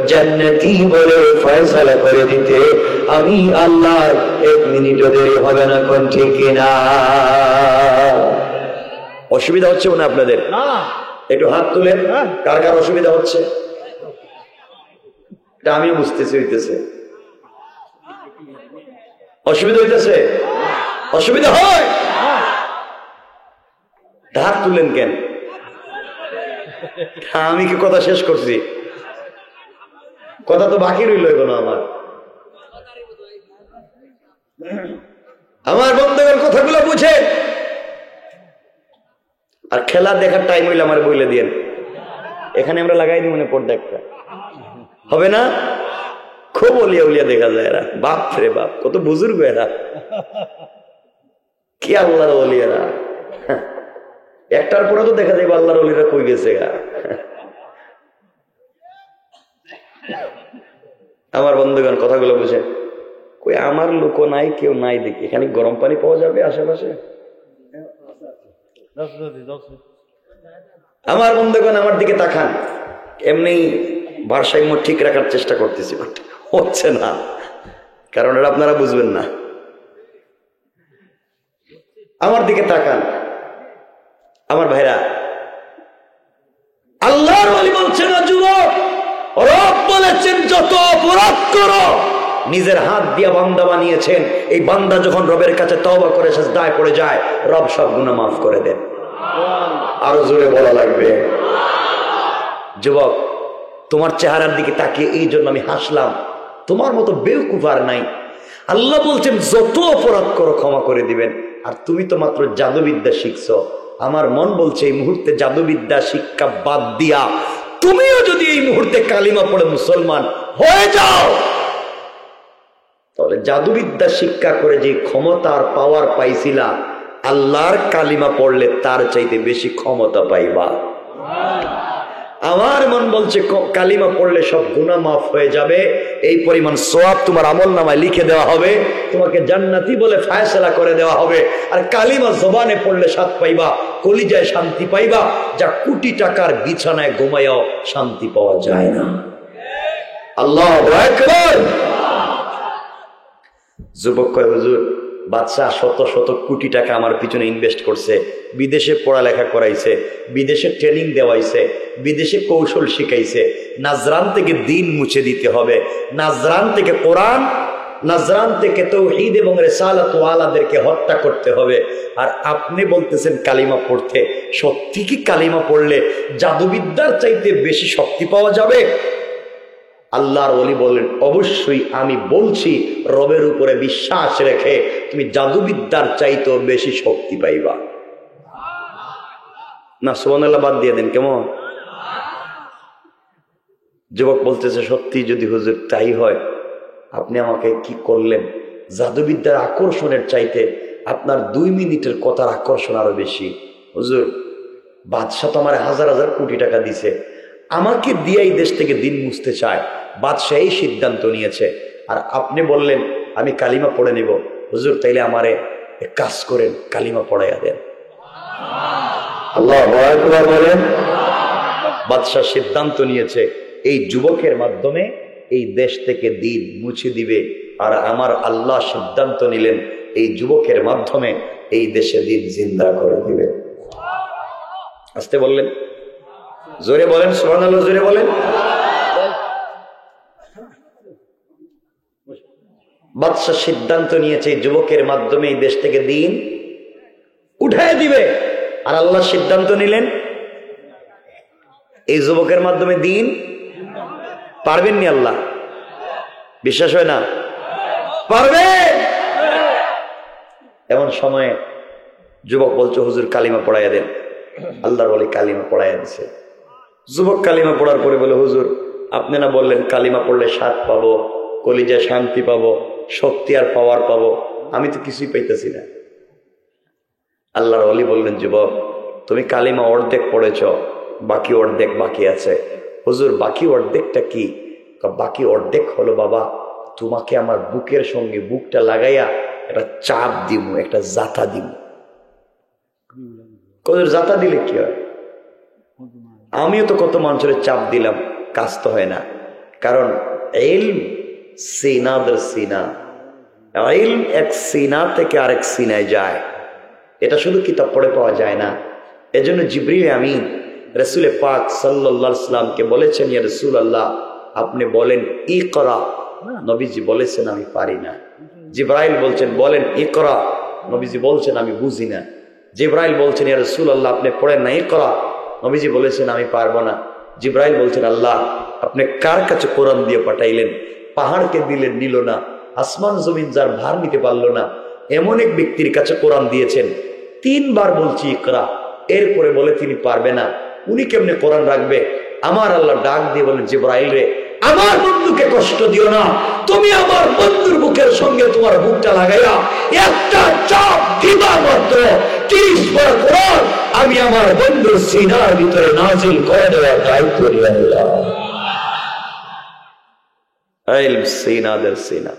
জান্নাতি বলে ফয়সালা করে দিতে আমি আল্লাহ 1 মিনিটও দেরি হবে না। কোন ঠিক কিনা? অসুবিধা হচ্ছে না আপনাদের? একটু হাত তুলেন, কার কার অসুবিধা হচ্ছে? এটা আমিও বুঝতেছি হইতেছে। অসুবিধা হইতেছে? অসুবিধা হয়? হাত তুলেন কেন? আমি কি কথা শেষ করছি? কথা তো বাকি রইল এখনো। আমার বন্ধুদের কথাগুলো বুঝে, আর খেলা দেখার টাইম হইলে আমার বইলে দিয়েন, এখানে আমরা লাগাই দিই মনে পড়তে একটা হবে না? খুব অলিয়া উলিয়া দেখা যায় এরা, বাপ রে বাপ, কত বুজুর্গ এরা, কি আল্লাহর অলিয়ারা। একটার পরে তো দেখা যায় আল্লাহর অলিরা কই গেছে। আমার বন্ধুগণ কথাগুলো বুঝে, কই আমার লোক নাই, কেউ নাই দেখি। এখানে গরম পানি পাওয়া যাবে আশেপাশে? আমার বন্ধুগণ আমার দিকে তাকান, এমনি ভারসাম্য ঠিক রাখার চেষ্টা করতেছি, হচ্ছে না, কারণ এটা আপনারা বুঝবেন না। আমার দিকে তাকান আমার ভাইরা, আল্লাহর ওলি বলছেন না যুবক, রব বলেছেন যত অপরাধ করো নিজের হাত দিয়া বান্দা বানিয়েছেন, এই বান্দা যখন রবের কাছে তওবা করে সিজদায় পড়ে যায় রব সব গুনাহ মাফ করে দেন। আরো জোরে বলা লাগবে। যুবক, তোমার চেহারার দিকে তাকিয়ে এই জন্য আমি হাসলাম, তোমার মতো বেওকুফ আর নাই। আল্লাহ বলছেন যত অপরাধ করো ক্ষমা করে দিবেন, আর তুমি তো মাত্র জাদুবিদ্যা শিখছো। আমার মন বলছে এই মুহূর্তে জাদুবিদ্যা শিক্ষা বাদ দিয়া তুমিও যদি এই মুহূর্তে কালিমা পড়ে মুসলমান হয়ে যাও, তাহলে জাদুবিদ্যা শিক্ষা করে যে ক্ষমতার পাওয়ার পাইছিলা, আল্লাহর কালিমা পড়লে তার চাইতে বেশি ক্ষমতা পাইবা। আমার মন বলছে কালিমা পড়লে সব গুনাহ মাফ হয়ে যাবে, এই পরিমাণ সওয়াব তোমার আমলনামায় লিখে দেওয়া হবে, তোমাকে জান্নাতি বলে ফায়সালা করে দেওয়া হবে। আর কালিমা জবানে পড়লে স্বাদ পাইবা, কলিজায় শান্তি পাইবা, যা কোটি টাকার বিছানায় ঘুমাইয়াও শান্তি পাওয়া যায় না। আল্লাহু আকবার। যুবক কয়, হুজুর বাদশাহ শত শত কোটি টাকা আমার পিছনে ইনভেস্ট করছে, বিদেশে পড়ালেখা করাইছে, বিদেশে ট্রেনিং দেওয়াইছে, বিদেশে কৌশল শিখাইছে, নাজরান থেকে দিন মুছে দিতে হবে, নাজরান থেকে কোরআন, নাজরান থেকে তাওহীদ এবং রিসালাত ওয়ালাদেরকে হত্যা করতে হবে। আর আপনি বলতেছেন কালিমা পড়তে। সত্যি কি কালিমা পড়লে জাদুবিদ্যার চাইতে বেশি শক্তি পাওয়া যাবে? আল্লাহর ওলি বলেন, অবশ্যই আমি বলছি, রবের উপরে বিশ্বাস রেখে তুমি জাদুবিদ্যার চাইতেও বেশি শক্তি পাইবা। না সুবহানাল্লাহ বাদ দিয়ে দেন কেমন? যুবক বলতেছে, সত্যি যদি হুজুর তাই হয়, আপনি আমাকে কি করলেন? জাদুবিদ্যার আকর্ষণের চাইতে আপনার 2 মিনিটের কথার আকর্ষণ আরো বেশি। হুজুর বাদশাহ তো আমার হাজার হাজার কোটি টাকা দিছে, আমাকে দিয়ে এই দেশ থেকে দিন মুছতে চায়, বাদশাহ এই সিদ্ধান্ত নিয়েছে, আর আপনি বললেন আমি কালিমা পড়ে নেব। হুজুর তাইলে আমারে এক কাজ করেন, কালিমা পড়াইয়া দেন। আল্লাহু আকবার বলেন। বাদশাহ সিদ্ধান্ত নিয়েছে এই যুবকের মাধ্যমে এই দেশ থেকে দিন মুছে দিবে, আর আমার আল্লাহ সিদ্ধান্ত নিলেন এই যুবকের মাধ্যমে এই দেশে দিন জিন্দা করে দিবে। আসতে বললেন, জোরে বলেন সুবহানাল্লাহ, জোরে বলেন। বাদশাহ সিদ্ধান্ত নিয়েছে এই যুবকের মাধ্যমে এই দেশ থেকে দিন উঠায় দিবে, আর আল্লাহ সিদ্ধান্ত নিলেন এই যুবকের মাধ্যমে দিন পারবেন নি আল্লাহ? বিশ্বাস হয় না? পারবে। এমন সময়ে যুবক বলছে, হুজুর কালিমা পড়াইয়া দেন। আল্লাহর ওলি কালিমা পড়াইয়া দিছে। যুবক কালিমা পড়ার পরে বলে, হুজুর আপনি না বললেন কালিমা পড়লে স্বাদ পাবো, কলিজায় শান্তি পাবো, শক্তি আর পাওয়ার পাবো, আমি তো কিছুই পাইতেছি না। আল্লাহর ওলি বললেন, যুবক তুমি কালিমা অর্ধেক পড়েছ, বাকি অর্ধেক বাকি আছে। হুজুর বাকি অর্ধেকটা কি? বাকি অর্ধেক হলো বাবা, তোমাকে আমার বুকের সঙ্গে বুকটা লাগাইয়া একটা চাপ দিব, একটা জাতা দিব। জাতা দিলে কি হয়? আমিও তো কত মানুষের চাপ দিলাম, কাজ তো হয় না। কারণ ইলম সিনাদের সিনা, ইলম এক সিনা থেকে আরেক সিনায় যায়, এটা শুধু কিতাব পড়ে পাওয়া যায় না। এজন্য জিবরিল আমিন রাসূল পাক সাল্লাল্লাহু আলাইহি সাল্লামকে বলেছেন, ইয়া রাসূলুল্লাহ আপনি বলেন ইকরা। নবীজি বলেছেন আমি পারি না। জিবরাইল বলছেন বলেন ইকরা, নবীজি বলছেন আমি বুঝি না। জিবরাইল বলছেন, ইয়া রাসূলুল্লাহ আপনি পড়েন না ইকরা, নবীজি বলেছেন আমি পারবো না। জিবরাইল বলছেন, আল্লাহ আপনি কার কাছে কোরআন দিয়ে পাঠাইলেন? পাহাড়কে দিলেন, নিল না। আসমান জমিন যার ভার নিতে পারলো না, এমন এক ব্যক্তির কাছে কোরআন দিয়েছেন। 3 বার বলছি ইকরা, এরপরে বলে তিনি পারবে না, উনি কেমনে কোরআন রাখবে? আমার আল্লাহ ডাক দিয়ে বলেন, জিবরাইল রে আমার বন্ধুকে কষ্ট দিও না, তুমি আমার বন্ধুর বুকের সঙ্গে তোমার বুকটা লাগাইয়া একটা চাপ দিবা মাত্র 30 বার কোরআন আমি আমার বন্ধুর সিনার ভিতরে নাজিল করে দেওয়ার দায়িত্ব নিয়ে নিলাম। ইলম সিনাদের সিনা।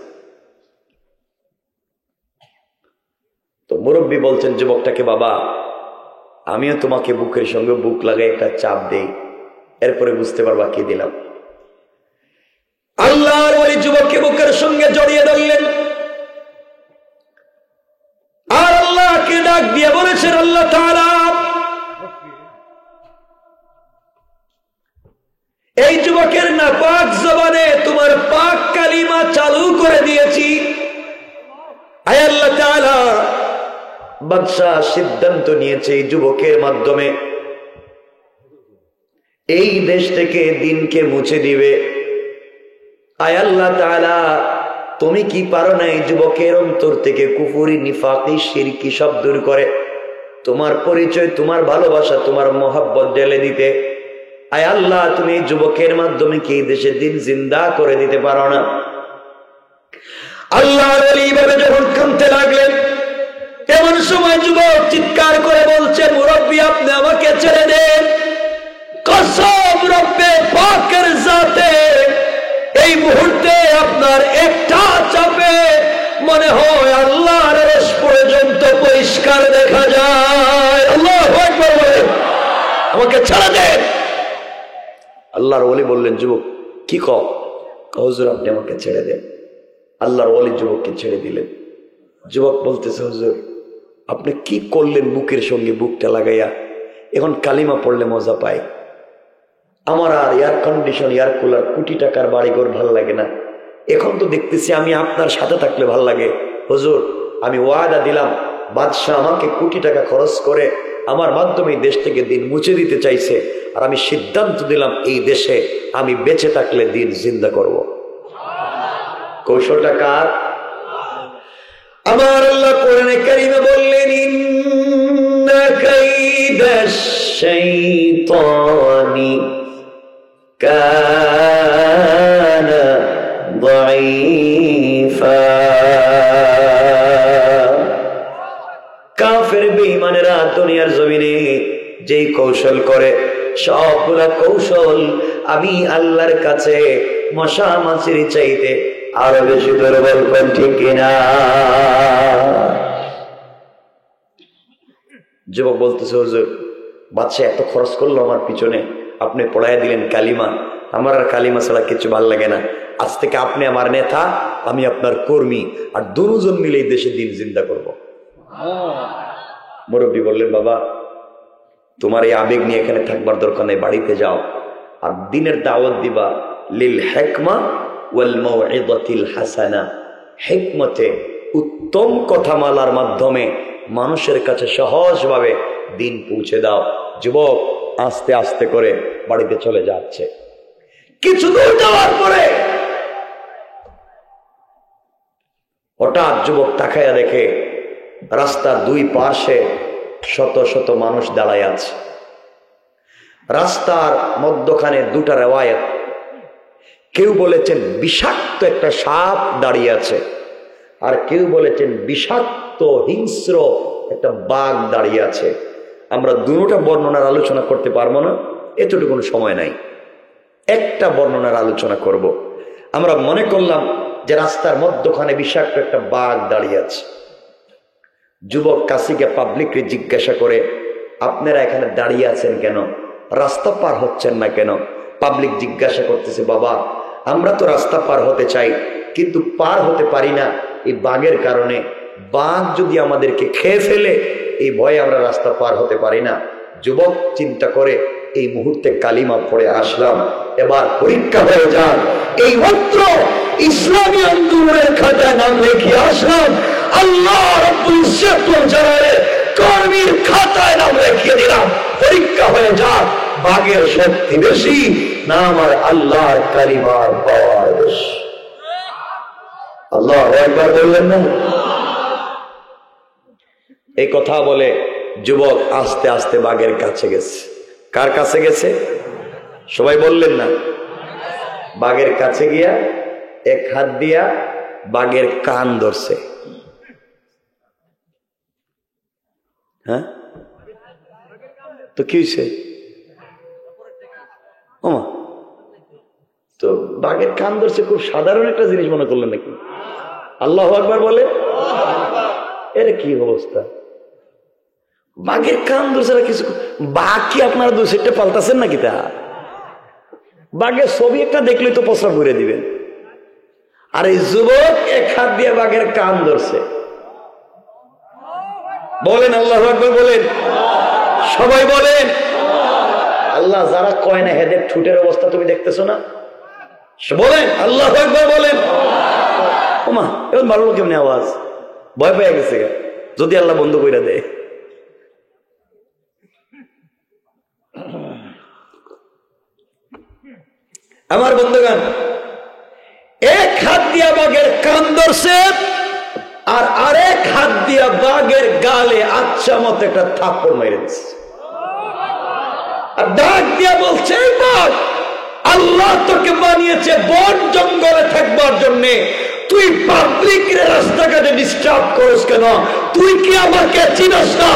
তো মুরব্বী বলছেন যুবকটাকে, বাবা আমিও তোমাকে বুকের সঙ্গে বুক লাগাই একটা চাপ দেই, এরপরে বুঝতে পারবা কি দিলাম। আল্লাহর ওই যুবককে বুকের সঙ্গে জড়িয়ে ধরলেন, আর আল্লাহকে ডাক দিয়ে বলেছেন, আল্লাহ তাআলা এই যুবকের নাপাক জবানে তোমার পাক কালিমা চালু করে দিয়েছি। আয় আল্লাহ তাআলা, বাদশাহ সিদ্ধান্ত নিয়েছে এই যুবকের মাধ্যমে এই দেশ থেকে দিনকে মুছে দিবে। আয় আল্লাহ তাআলা, তুমি কি পারো না এই যুবকের অন্তর থেকে কুফরি, নিফাকি, শিরকি সব দূর করে তোমার পরিচয়, তোমার ভালোবাসা, তোমার মহব্বত ঢেলে দিতে? আয় আল্লাহ, তুমি এই যুবকের মাধ্যমে কি এই দেশে দিন জিন্দা করে দিতে পারো না? আল্লাহর ওলি এইভাবে যখন কাঁদতে লাগলেন, এমন সময় যুবক চিৎকার করে বলছে, মুরব্বী আপনি আমাকে ছেড়ে দেন, কসম রব্বে পাকের জাতে এই মুহূর্তে আপনার একটা চাপে মনে হয় আল্লাহর আরশ পর্যন্ত পরিষ্কার দেখা যায়। আল্লাহু আকবার বলেন, আমাকে ছেড়ে দেন। আল্লাহর ওলি বললেন, যুবক কি কও? হুজুর আপনি আমাকে ছেড়ে দেন। আল্লাহর ওলি যুবককে ছেড়ে দিলেন। যুবক বলতেছে, হুজুর আপনি কি করলেন বুকের সঙ্গে বুকটা লাগাইয়া? এখন কালিমা পড়লে মজা পাই। আমার আর এয়ার কন্ডিশন, এয়ার কুলার, কোটি টাকার বাড়িঘর ভাল লাগে না। এখন তো দেখতেছি আমি আপনার সাথে থাকলে ভাল লাগে। হুজুর আমি ওয়াদা দিলাম, বাদশাহ আমাকে কোটি টাকা খরচ করে আমার মাধ্যমে এই দেশ থেকে দিন মুছে দিতে চাইছে, আর আমি সিদ্ধান্ত দিলাম এই দেশে আমি বেঁচে থাকলে দিন জিন্দা করব। কৌশলটা কার? আমার আল্লাহ কোরআনে কারিমে বললেন, ইন্না কাইদাশ শাইতানি কানা দাঈফা। কাফের বেঈমানেরা দুনিয়ার জমিনে যেই কৌশল করে সবগুলা কৌশল আমি আল্লাহর কাছে মশা মাছির চাইতে আরো বেশি দুর্বল। কোন ঠিক কিনা? যুবক বলতেছে, হুজুর বাদশা এত খরচ করলো আমার পিছনে, আপনি পড়াইয়া দিলেন কালিমা, আমার আর কালিমা ছাড়া কিছু ভাল লাগে না। আজ থেকে আপনি আমার নেতা, আমি আপনার কর্মী, আর দুজন মিলে এই দেশে দিন জিন্দা করব। মুরব্বী বললেন, বাবা তোমার এই আবেগ নিয়ে এখানে থাকবার দরকার নেই, বাড়িতে যাও আর দিনের দাওয়াত দিবা। লিল হিকমা ওয়াল মাউইযাতিল হাসানা, হিকমতে উত্তম কথামালার মাধ্যমে মানুষের কাছে সহজভাবে দিন পৌঁছে দাও। যুবক আস্তে আস্তে করে বাড়িতে চলে যাচ্ছে। কিছু দূর যাওয়ার পরে হঠাৎ যুবক তাকায়া দেখে রাস্তার দুই পাশে শত শত মানুষ দাঁড়ায় আছে। রাস্তার মধ্যখানে দুটা রেওয়ায়েত, কেউ বলেছেন বিষাক্ত একটা সাপ দাঁড়িয়ে আছে, আর কেউ বলেছেন বিষাক্ত হিংস্র একটা বাঘ দাঁড়িয়ে আছে। আমরা দুটোটা বর্ণনার আলোচনা করতে পারবো না, এতটুকু সময় নাই। একটা বর্ণনার আলোচনা করব। আমরা মনে করলাম যে রাস্তার মধ্যখানে বিষাক্ত একটা বাঘ দাঁড়িয়ে আছে। যুবক কাশিকে পাবলিককে জিজ্ঞাসা করে, আপনারা এখানে দাঁড়িয়ে আছেন কেন? রাস্তা পার হচ্ছেন না কেন? পাবলিক জিজ্ঞাসা করতেছে, বাবা আমরা তো রাস্তা পার হতে চাই কিন্তু পার হতে পারি না এই বাঘের কারণে। বাঘ যদি আমাদেরকে খেয়ে ফেলে এই ভয়ে আমরা রাস্তা পার হতে পারি না। যুবক চিন্তা করে, এই মুহূর্তে কালিমা পড়ে আসলাম, এবার পরীক্ষা হয়ে যান। এই মাত্র ইসলামী আন্দোলনের খাতায় নাম লিখে আসলাম, আল্লাহ রাব্বুল ইজ্জত ওয়াল জালালের কর্মীর খাতায় নাম লিখিয়ে দিলাম। পরীক্ষা হয়ে যাক, বাঘের শক্তি বেশি না আমার আল্লাহর কালিমার পাওয়ার বেশি? আল্লাহু আকবার বললেন না? এই কথা বলে যুবক আস্তে আস্তে বাঘের কাছে গেছে। কার কাছে গেছে? সবাই বললেন না? বাঘের কাছে গিয়া এক হাত দিয়া বাঘের কান ধরছে। হ্যাঁ তো কি হয়েছে? তো বাঘের কান ধরছে, খুব সাধারণ একটা জিনিস মনে করলেন নাকি? আল্লাহু আকবার বলে, এর কি অবস্থা? বাঘের কান ধরছে না কিছু। বাঘ কি আপনারা দু সেটটা পাল্টাছেন নাকি? তা বাঘের ছবি একটা দেখলেই তো প্রস্রাব করে দিবেন। আর এই যুবক এক হাত দিয়ে বাঘের কান ধরছে। বলেন আল্লাহু আকবার বলেন, সবাই বলেন। আল্লাহ যারা কয় না হেদের ঠুটের অবস্থা তুমি দেখতেছো না? বলেন আল্লাহু আকবার বলেন। ওমা এখন ভালো কেমনি আওয়াজ? ভয় পেয়ে গেছে যদি আল্লাহ বন্ধ করে দেয়। আমার বন্ধুগণ, এক হাত দিয়া বাঘের কান ধরছে আর আরেক হাত দিয়া বাঘের গালে আচ্ছা মতো একটা থাপ্পড় মেরে দিচ্ছে। আর ডাক দিয়া বলছে, বাঘ আল্লাহ তোকে বানিয়েছে বন জঙ্গলে থাকবার জন্যে, তুই পাবলিক রাস্তাঘাটে ডিস্টার্ব করিস কেন? তুই কি আমাকে চিনিস না?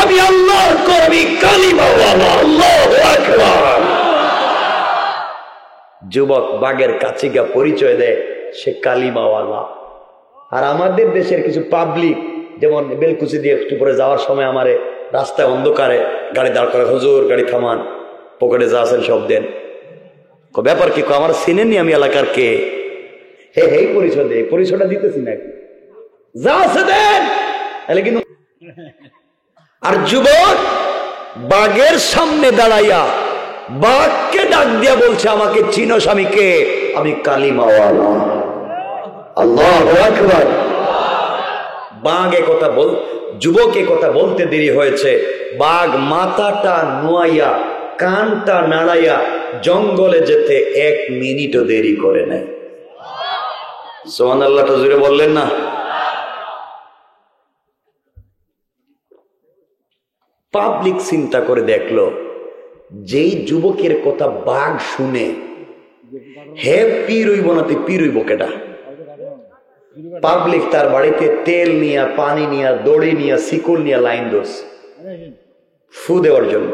আমি আল্লাহর কর্মী, কালিমাওয়ালা। আল্লাহু আকবার। যুবক বাঘের কাছে গিয়ে পরিচয় দেয় সে কালিমাওয়ালা। আর আমাদের দেশের কিছু পাবলিক, যেমন বেলকুচি দিয়ে একটু পরে যাওয়ার সময় আমারে রাস্তায় অন্ধকারে গাড়ি দাঁড় করে, হুজুর গাড়ি থামান, পকেটে যা আছেন সব দেন। ব্যাপার কি? আমার চিনেননি আমি এলাকার কে? হে হে পরিচয় দে, পরিচয়টা দিতেছি নাকি, যা আছে দেন। কিন্তু আর যুবক বাঘের সামনে দাঁড়াইয়া বাঘকে ডাক দিয়া বলছে, আমাকে চিনো স্বামীকে? আমি কালিমাওয়ালা। আল্লাহু আকবার। বাঘ একথা যুবক একথা বলতে দেরি হয়েছে, বাঘ মাথাটা নোয়াইয়া কানটা নাড়াইয়া জঙ্গলে যেতে 1 মিনিটও দেরি করে নাই। সুবহানাল্লাহটা জোরে বললেন না? পাবলিক চিন্তা করে দেখলো, যেই যুবকের কথা বাঘ শুনে হে পীর হইব না, তুই পীর হইব কেটা? পাবলিক তার বাড়িতে তেল নিয়া, পানি নিয়া, দড়ি নিয়া, শিকল নিয়া লাইন ধরছে ফু দেওয়ার জন্য।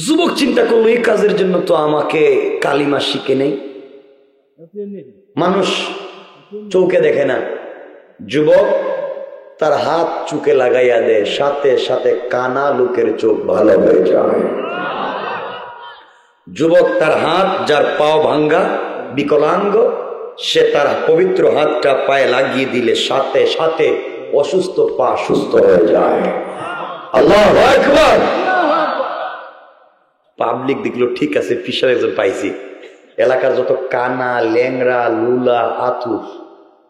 যুবক চিন্তা করলো, এই কাজের জন্য তো আমাকে কালিমা শিখে নেই। মানুষ চৌকে দেখে না, যুবক তার হাত চুকে লাগাইয়া দেয়, সাথে সাথে কানা লোকের চোখ ভালো হয়ে যায়। যুবক তার হাত, যার পাও ভাঙ্গা বিকলাঙ্গ, সে তার পবিত্র হাতটা পায়ে লাগিয়ে দিলে সাথে সাথে অসুস্থ পা সুস্থ হয়ে যায়। আল্লাহু আকবার। পাবলিক দেখলো, ঠিক আছে, পিসাব একজন পাইছি। এলাকার যত কানা, ল্যাংরা, লুলা, আতুর,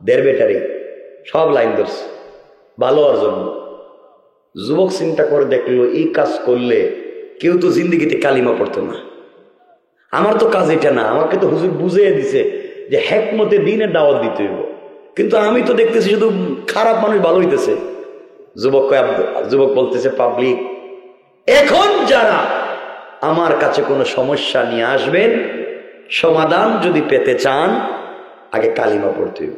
দের বেটারি সব লাইন ধরছে ভালো হওয়ার জন্য। যুবক চিন্তা করে দেখলো, এই কাজ করলে কেউ তো জিন্দগিতে কালিমা পড়তো না। আমার তো কাজ এটা না, আমাকে তো হুজুর বুঝিয়ে দিছে যে হেকমতে দিনের দাওয়াত দিতে হইব, কিন্তু আমি তো দেখতেছি শুধু খারাপ মানুষ ভালো হইতেছে। যুবক বলতেছে, পাবলিক এখন যারা আমার কাছে কোনো সমস্যা নিয়ে আসবেন, সমাধান যদি পেতে চান, আগে কালিমা পড়তে হইব।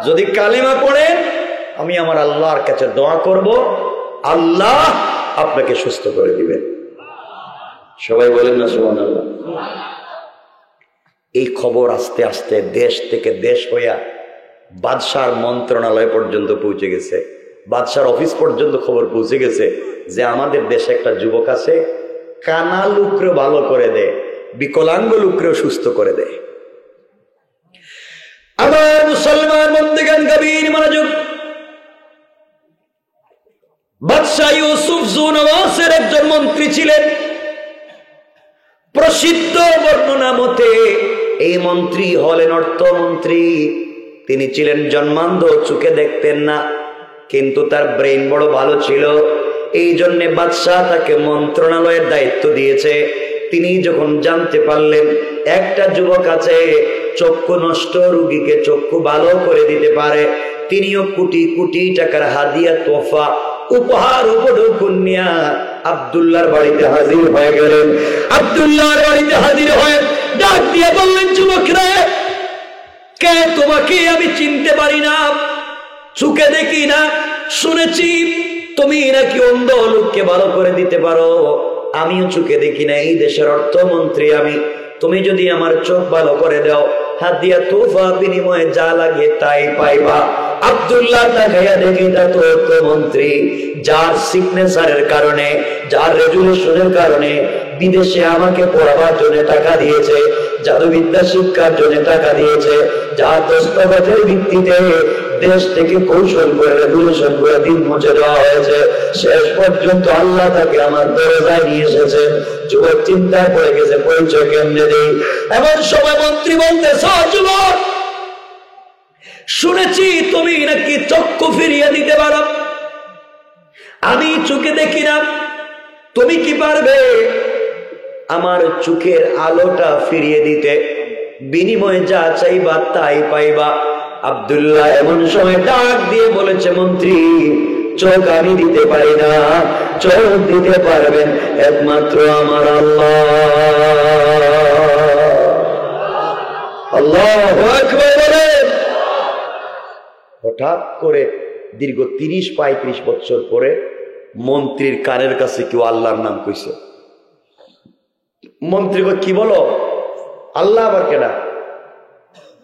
যদি কালিমা পড়েন, আমি আমার আল্লাহর কাছে দোয়া করব, আল্লাহ আপনাকে সুস্থ করে দিবেন। সবাই বলেন না সুবহানাল্লাহ। এই খবর আস্তে আস্তে দেশ থেকে দেশ হইয়া বাদশার মন্ত্রণালয় পর্যন্ত পৌঁছে গেছে, বাদশার অফিস পর্যন্ত খবর পৌঁছে গেছে যে আমাদের দেশে একটা যুবক আছে, কানা লোকরে ভালো করে দেয়, বিকলাঙ্গ লোকরেও সুস্থ করে দেয়। আমার মুসলমান বন্ধুগণ, গভীর মনোযোগ। বাদশাহ ইউসুফ জুনওয়াসের একজন মন্ত্রী ছিলেন। প্রসিদ্ধ বর্ণনা মতে এই মন্ত্রী হলেন অর্থমন্ত্রী। তিনি ছিলেন জন্মান্ধ, চোখে দেখতেন না, কিন্তু তার ব্রেন বড় ভালো ছিল। এই জন্যে বাদশাহ তাকে মন্ত্রণালয়ের দায়িত্ব দিয়েছে। তিনি যখন জানতে পারলেন একটা যুবক আছে চক্ষু নষ্ট রোগীকে চক্ষু ভালো করে দিতে পারে, তিনিও কোটি কোটি টাকার হাদিয়া তোফা উপহার উপঢৌকন নিয়া আব্দুল্লাহর বাড়িতে হাজির হয়ে গেলেন। আব্দুল্লাহর বাড়িতে হাজির হয়ে ডাক দিয়ে বললেন, যুবক রে, কে তোমাকে আমি চিনতে পারি না, চোখে দেখি না, শুনেছি তুমি নাকি অন্ধ লোককে ভালো করে দিতে পারো। আমিও চোখে দেখি না, এই দেশের অর্থমন্ত্রী আমি। তুমি যদি আমার চোখ ভালো করে দাও, হাদিয়া তোফা বিনিময়ে যা লাগে তাই পাইবা। আব্দুল্লাহ তাকাইয়া দেখি তা তো অর্থমন্ত্রী, যার সিগনেচারের কারণে, যার রেজুলেশনের কারণে বিদেশে আমাকে পড়াবার জন্য টাকা দিয়েছে, জাদুবিদ্যা শিক্ষার জন্য টাকা দিয়েছে, যার দস্তখতের ভিত্তিতে দেশ থেকে কৌশল করে রেজুলেশন করে দিন মুছে দেওয়া হয়েছে, শেষ পর্যন্ত আল্লাহ তাকে আমার দরজায় নিয়ে এসেছে। যুবক চিন্তায় পড়ে গেছে, পরিচয় কেমনে দেই। এমন সময় মন্ত্রী বলতেছ, যুবক শুনেছি তুমি নাকি চক্ষু ফিরিয়ে দিতে পারো, আমি চোখে দেখি না, তুমি কি পারবে আমার চোখের আলোটা ফিরিয়ে দিতে? বিনিময়ে যা চাইবা তাই পাইবা। আব্দুল্লাহ এমন সময় ডাক দিয়ে বলেছে, মন্ত্রী চোখ আমি দিতে পারি না, চোখ দিতে পারবেন একমাত্র আমার আল্লাহ। আল্লাহু আকবার বলেন। হঠাৎ করে দীর্ঘ 30-35 বছর পরে মন্ত্রীর কানের কাছে কেউ আল্লাহর নাম কইছে। মন্ত্রী কি বলো? আল্লাহ আবার কেডা?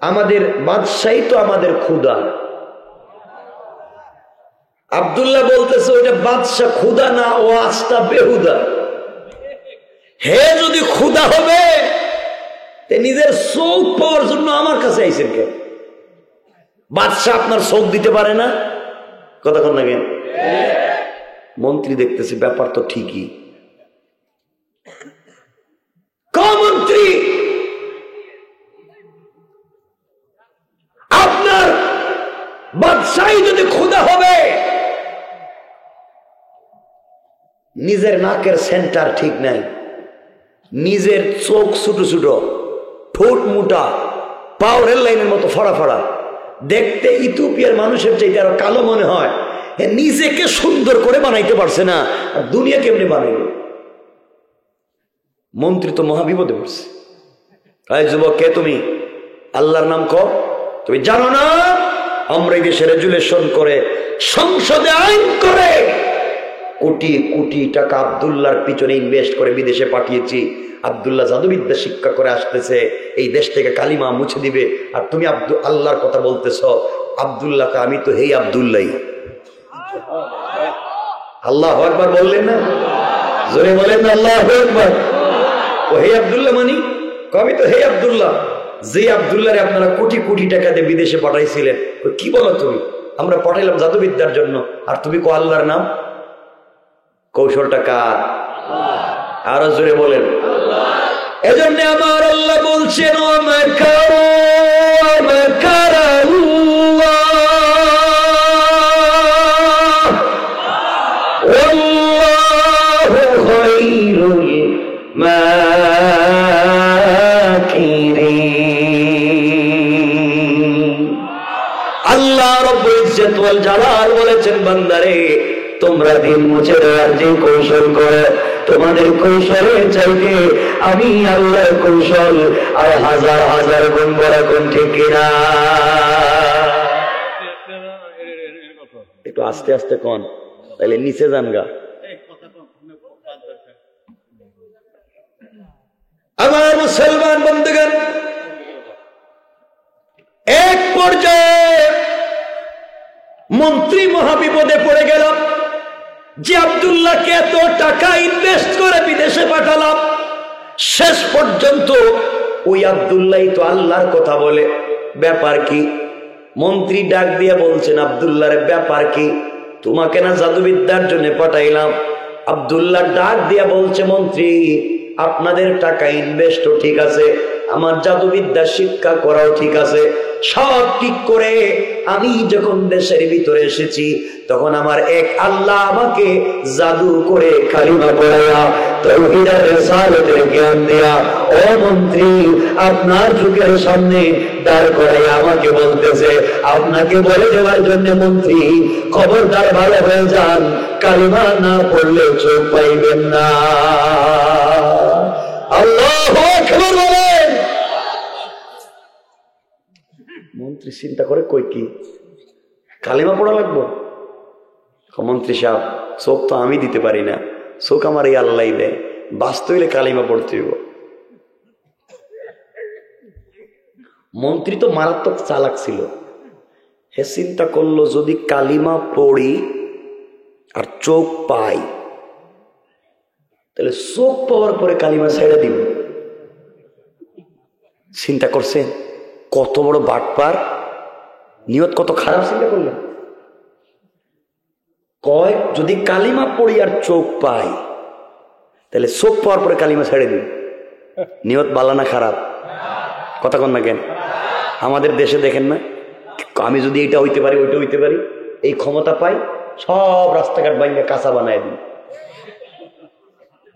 আমাদের বাদশাহী তো আমাদের খুদা। আব্দুল্লাহ বলতেছে ওইটা বাদশাহ খুদা না, ও আস্তা বেহুদা। হে যদি খুদা হবে নিজের চোখ পাওয়ার জন্য আমার কাছে আইসেন কেন? বাদশাহ আপনার চোখ দিতে পারে না? কতক্ষণ লাগে? মন্ত্রী দেখতেছে ব্যাপার তো ঠিকই। মন্ত্রী আপনার বাদশাহী যদি খুদা হবে, নিজের নাকের সেন্টার ঠিক নাই, নিজের চোখ ছোট ছোট, ঠোঁট মোটা, পাও রেল লাইনের মতো ফড়া ফড়া, দেখতে ইথিওপিয়ার মানুষের চাইতে আরো কালো মনে হয়। নিজেকে সুন্দর করে বানাইতে পারছে না, আর দুনিয়া কেমনে বানাইল? মন্ত্রী তো মহাবিপদে পড়ছে। এই যুবক, কে তুমি? আল্লাহর নাম কও। তুমি জানো না আমরা এই দেশে রেজুলেশন করে, সংসদে আইন করে কোটি কোটি টাকা আব্দুল্লাহর পিছনে ইনভেস্ট করে বিদেশে পাঠিয়েছি। আব্দুল্লাহ জাদুবিদ্যা শিক্ষা করে আসতেছে, এই দেশ থেকে কালিমা মুছে দিবে, আর তুমি আল্লাহর কথা বলতেছ। আব্দুল্লাহকে আমি তো হেই আব্দুল্লাহ। আল্লাহু আকবার বললেন না? জোরে বলেন না আল্লাহু আকবার। ও হে আব্দুল্লাহ মানি? আমি তো হে আব্দুল্লাহ, যে আব্দুল্লাহরে আপনারা কোটি কোটি টাকা দিয়ে বিদেশে পাঠাইছিলেন। কি বলো তুমি? আমরা পাঠাইলাম জাদুবিদ্যার জন্য, আর তুমি কো আল্লাহর নাম। কৌশলটা কার? আরো জোরে বলেন। এজন্য আমার আল্লাহ বলছেন আল্লাহ রব্বুল ইজ্জত ওয়াল জালাল বলেছেন, বান্দারে তোমরা দিন মুছে দেওয়ার যে কৌশল করো, তোমাদের কৌশলের চাইতে আমি আল্লাহর কৌশল আর হাজার হাজার গুণ বড়। কোন ঠিক কিনা? একটু আস্তে আস্তে কন, তাহলে নিচে যান গা। আমার মুসলমান বন্ধুগণ, এক পর্যায়ে মন্ত্রী মহাবিপদে পড়ে গেল যে আব্দুল্লাহকে এত টাকা ইনভেস্ট করে বিদেশে পাঠালাম, শেষ পর্যন্ত ওই আব্দুল্লাহ তো আল্লাহর কথা বলে। ব্যাপার কি? মন্ত্রী ডাক দিয়ে বলছেন, আব্দুল্লাহর ব্যাপার কি? তোমাকে না জাদুবিদ্যার জন্য পাঠাইলাম। আব্দুল্লাহ ডাক দিয়া বলছে, মন্ত্রী আপনাদের টাকা ইনভেস্টও ঠিক আছে, আমার জাদুবিদ্যা শিক্ষা করাও ঠিক আছে, সব ঠিক করে আমি যখন দেশের ভিতরে এসেছি তখন আমার এক আল্লাহ আমাকে জাদু করে কালিমা পড়াইয়া তাওহীদের রিসালাতের জ্ঞান দেয়া ও মন্ত্রী আপনার চোখের সামনে দাঁড় করাইয়া আমাকে বলতেছে আপনাকে বলে দেওয়ার জন্য, মন্ত্রী খবরদার ভালো হয়ে যান, কালিমা না পড়লে চোখ পাইবেন না। আল্লাহু আকবার বলেন। মন্ত্রী চিন্তা করে, কই কি কালিমা পড়া লাগবো? মন্ত্রী সাহেব, চোখ তো আমি দিতে পারি না, চোখ আমার এই আল্লাহ দেয়, বাঁচতে হইলে কালিমা পড়তে হইব। মন্ত্রী তো মারাত্মক চালাক ছিল, হে চিন্তা করলো যদি কালিমা পড়ি আর চোখ পাই তাহলে চোখ পাওয়ার পরে কালিমা ছেড়ে দিব। চিন্তা করছেন কত বড় বাটপার, নিয়ত কত খারাপ চিন্তা করলেন। কয় যদি কালিমা পড়ি আর চোখ পাই তাহলে চোখ পাওয়ার পরে কালিমা ছেড়ে দিন। নিয়ত ভালো না খারাপ? কথা কন না কেন? আমাদের দেশে দেখেন না, আমি যদি এইটা হইতে পারি ওইটা হইতে পারি, এই ক্ষমতা পাই, সব রাস্তাঘাট ভাঙে কাঁচা বানায় দিন।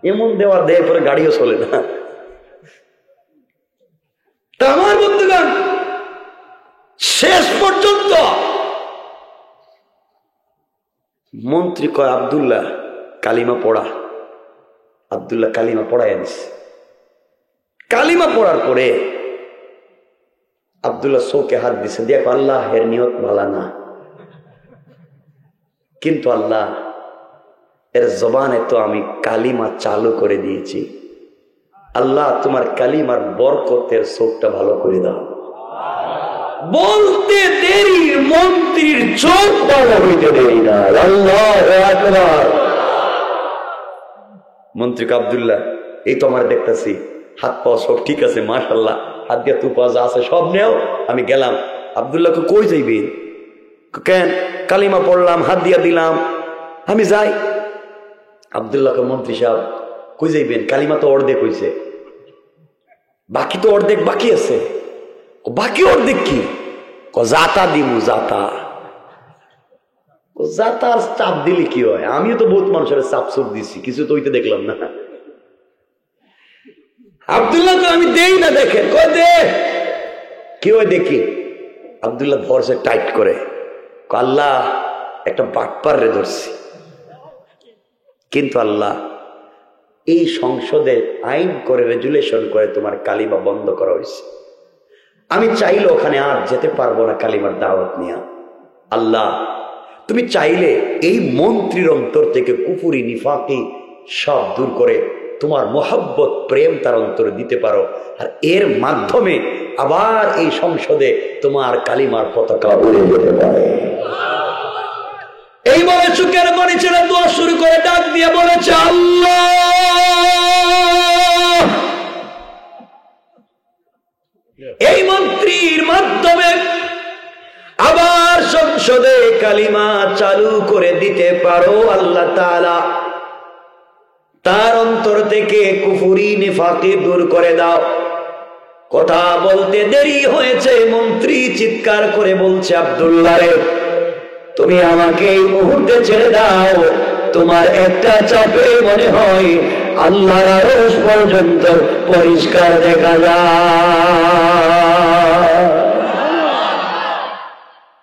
এমন দেওয়ার দেয় পরে গাড়িও চলে না। তা আমার বন্ধুগণ, শেষ পর্যন্ত মন্ত্রী কয় আব্দুল্লাহ কালিমা পড়া। আব্দুল্লাহ কালিমা পড়ায় দিছে। কালিমা পড়ার পরে আব্দুল্লাহ চোখে হাত দিছে, দেখ আল্লাহ এর নিয়ত ভালো না, কিন্তু আল্লাহ এর জবানে তো আমি কালিমা চালু করে দিয়েছি, আল্লাহ তোমার কালিমার বরকতের চোখটা ভালো করে দাও। বলতে দেরি, মন্ত্রীর চোখ ভালো হইতে দেরি না। আল্লাহু আকবার। মন্ত্রী আব্দুল্লাহ, এই তো আমার দেখতেছি হাত পা সব ঠিক আছে, মাশাআল্লাহ, হাত দিয়ে তুপা যা আছে সব নেও, আমি গেলাম। আব্দুল্লাহকে কই যাইবি? কেন? কালিমা পড়লাম, হাত দিয়া দিলাম, আমি যাই। আব্দুল্লাহকে মন্ত্রী সাহেব কই যাইবেন? কালিমা তো অর্ধেক হইছে, বাকি তো অর্ধেক বাকি আছে। বাকি অর্ধেক কি? জাতা দিমু, জাতা। জাতার চাপ দিলে কি হয়? আমিও তো বহুত মানুষের চাপ চুপ দিছি, কিছু তো হইতে দেখলাম না। আব্দুল্লাহ তো আমি দেই না, দেখেন কয় দে, কি হয় দেখি। আব্দুল্লাহ ভরসে টাইট করে, আল্লাহ একটা বাটপার রে ধরছি। কিন্তু আল্লাহ এই সংসদে আইন করে, রেজুলেশন করে তোমার কালিমা বন্ধ করা হয়েছে। আমি চাইলে ওখানে আর যেতে পারবো না কালিমার দাওয়াত নিয়ে। আল্লাহ তুমি চাইলে এই মন্ত্রীর অন্তর থেকে কুফুরি, নিফাকি সব দূর করে তোমার মোহাব্বত, প্রেম তার অন্তরে দিতে পারো, আর এর মাধ্যমে আবার এই সংসদে তোমার কালিমার পতাকা উড়ে যেতে পারে। এই বলে চুকের পানি ছেড়ে দোয়া শুরু করে ডাক দিয়ে বলেছে, আল্লাহ এই মন্ত্রীর মাধ্যমে আবার সংসদে কালিমা চালু করে দিতে পারো। আল্লাহ তাআলা তার অন্তর থেকে কুফরি, নিফাকি দূর করে দাও। কথা বলতে দেরি হয়েছে, মন্ত্রী চিৎকার করে বলছে, আব্দুল্লাহ রে, তুমি আমাকে এই মুহূর্তে ছেড়ে দাও। তোমার একটা চাপে মনে হয় আল্লাহর আরশ পর্যন্ত পরিষ্কার দেখা যায়।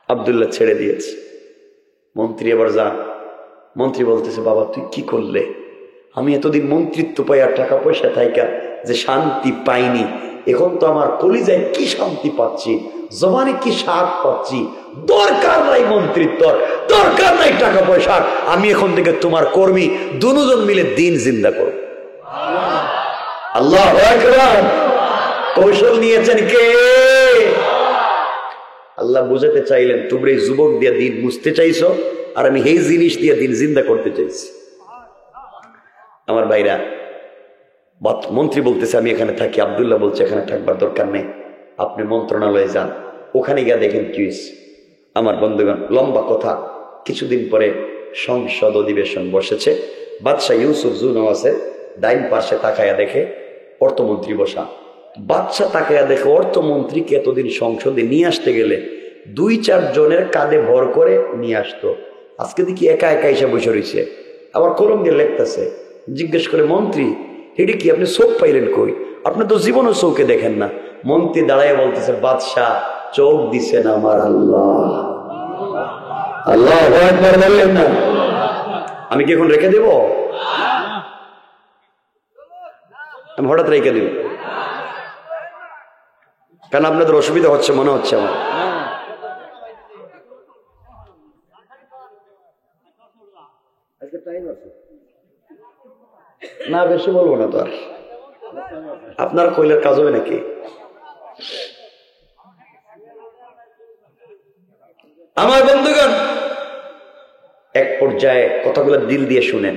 আব্দুল্লাহ ছেড়ে দিয়েছে। মন্ত্রী এবার যান। মন্ত্রী বলতেছে, বাবা তুই কি করলে? আমি এতদিন মন্ত্রিত্ব পাই আর টাকা পয়সা থাইকা যে শান্তি পাইনি, এখন তো আমার কলিজায় কি শান্তি পাচ্ছি, জবানে কি স্বাদ পাচ্ছি। দরকার নাই মন্ত্রিত্ব, দরকার নাই টাকা পয়সা, আমি এখন থেকে তোমার কর্মী, দুজন মিলে দিন জিন্দা করব। আল্লাহু আকবার। কৌশল নিয়েছেন কে? আল্লাহ বুঝাতে চাইলেন, তোমরা এই যুবক দিয়ে দিন মুছতে চাইছো, আর আমি এই জিনিস দিয়ে দিন জিন্দা করতে চাইছি। আমার ভাইরা, মন্ত্রী বলতেছে আমি এখানে থাকি। আব্দুল্লাহ বলছে এখানে থাকবার দরকার নেই, আপনি মন্ত্রণালয়ে যান, ওখানে গিয়ে দেখেন কি হয়েছে। আমার বন্ধুগণ, লম্বা কথা। কিছুদিন পরে সংসদ অধিবেশন বসেছে। বাদশাহ ইউসুফ জুনওয়াসের ডাইন পাশে তাকায়া দেখে অর্থমন্ত্রী বসা। বাদশাহ তাকায়া দেখে অর্থমন্ত্রীকে এতদিন সংসদে নিয়ে আসতে গেলে 2-4 জনের কাঁধে ভর করে নিয়ে আসতো, আজকে দেখি একা একা এসে বসে রয়েছে, আবার কলম দিয়ে লেখতেছে। জিজ্ঞেস করে, মন্ত্রী এটা কি, আপনি চোখ পাইলেন কই? আপনি তো জীবনও চোখে দেখেন না। মন্ত্রী দাঁড়ায় বলতেছে, বাদশাহ চোখ দিছেন আমার আল্লাহ। আল্লাহ বললেন না? আমি কি এখন রেখে দেব? আমি হঠাৎ রেখে দেব কেন? আপনাদের অসুবিধা হচ্ছে মনে হচ্ছে আমার। না বেশি বলবো না তো, আর আপনার কইলের কাজ হবে নাকি? আমার বন্ধুগণ, এক পর্যায়ে কথাগুলো দিল দিয়ে শুনেন।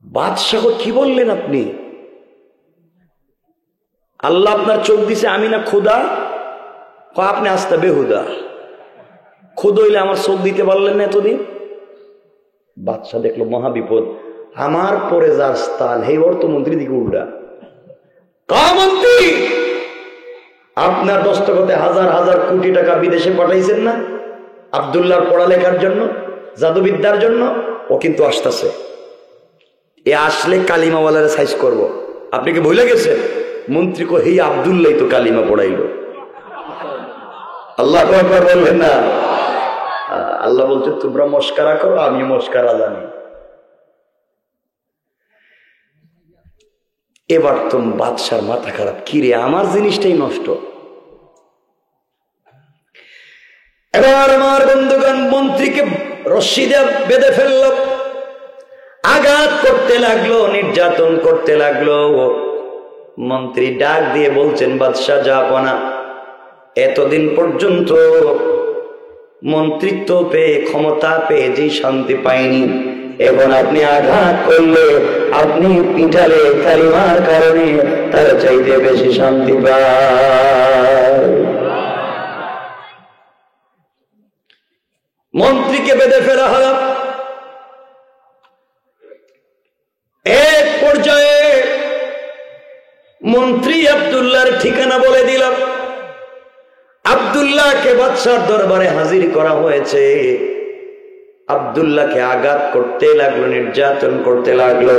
বাদশাহ কি বললেন আপনি? আল্লাহ আপনার চোখ দিছে, আমি না খোদা? আপনি আস্তা বেহুদা। খোদ হইলে আমার চোখ দিতে পারলেন না এতদিন? বাদশাহ দেখলো মহাবিপদ, আমার পরে যার স্থান এই অর্থমন্ত্রী দিকে উল্টা। মন্ত্রী, আপনার দস্তখতে হাজার হাজার কোটি টাকা বিদেশে পাঠাইছেন না আব্দুল্লাহর পড়ালেখার জন্য, জাদুবিদ্যার জন্য? ও কিন্তু আসতেছে, এ আসলে কালিমাওয়ালারে সাইজ করব। আপনি কি ভুলে গেছেন? মন্ত্রী কো, হে আব্দুল্লাহ তো কালিমা পড়াইল। আল্লাহ বললেন না? আল্লাহ বলছে তোমরা মস্কারা করো, আমি মস্কারা জানি। এবার তো বাদশার মাথা খারাপ, কিরে আমার জিনিসটাই নষ্ট। এবার আমার বন্ধুগণ মন্ত্রীকে রশ্মি দিয়ে বেঁধে ফেলল, আঘাত করতে লাগলো, নির্যাতন করতে লাগলো। মন্ত্রী ডাক দিয়ে বলছেন, বাদশাহ জাহাপনা, এতদিন পর্যন্ত মন্ত্রিত্ব পেয়ে, ক্ষমতা পেয়ে যে শান্তি পাইনি, এখন আপনি আঘাত করলে, আপনি পিটালে, কালিমার কারণে তার চাইতে বেশি শান্তি পায়। মন্ত্রীকে বেঁধে ফেলা হলো। এক পর্যায়ে মন্ত্রী আব্দুল্লাহর ঠিকানা বলে দিল। আব্দুল্লাহকে বাদশার দরবারে হাজির করা হয়েছে। আব্দুল্লাহকে আঘাত করতে লাগলো, নির্যাতন করতে লাগলো।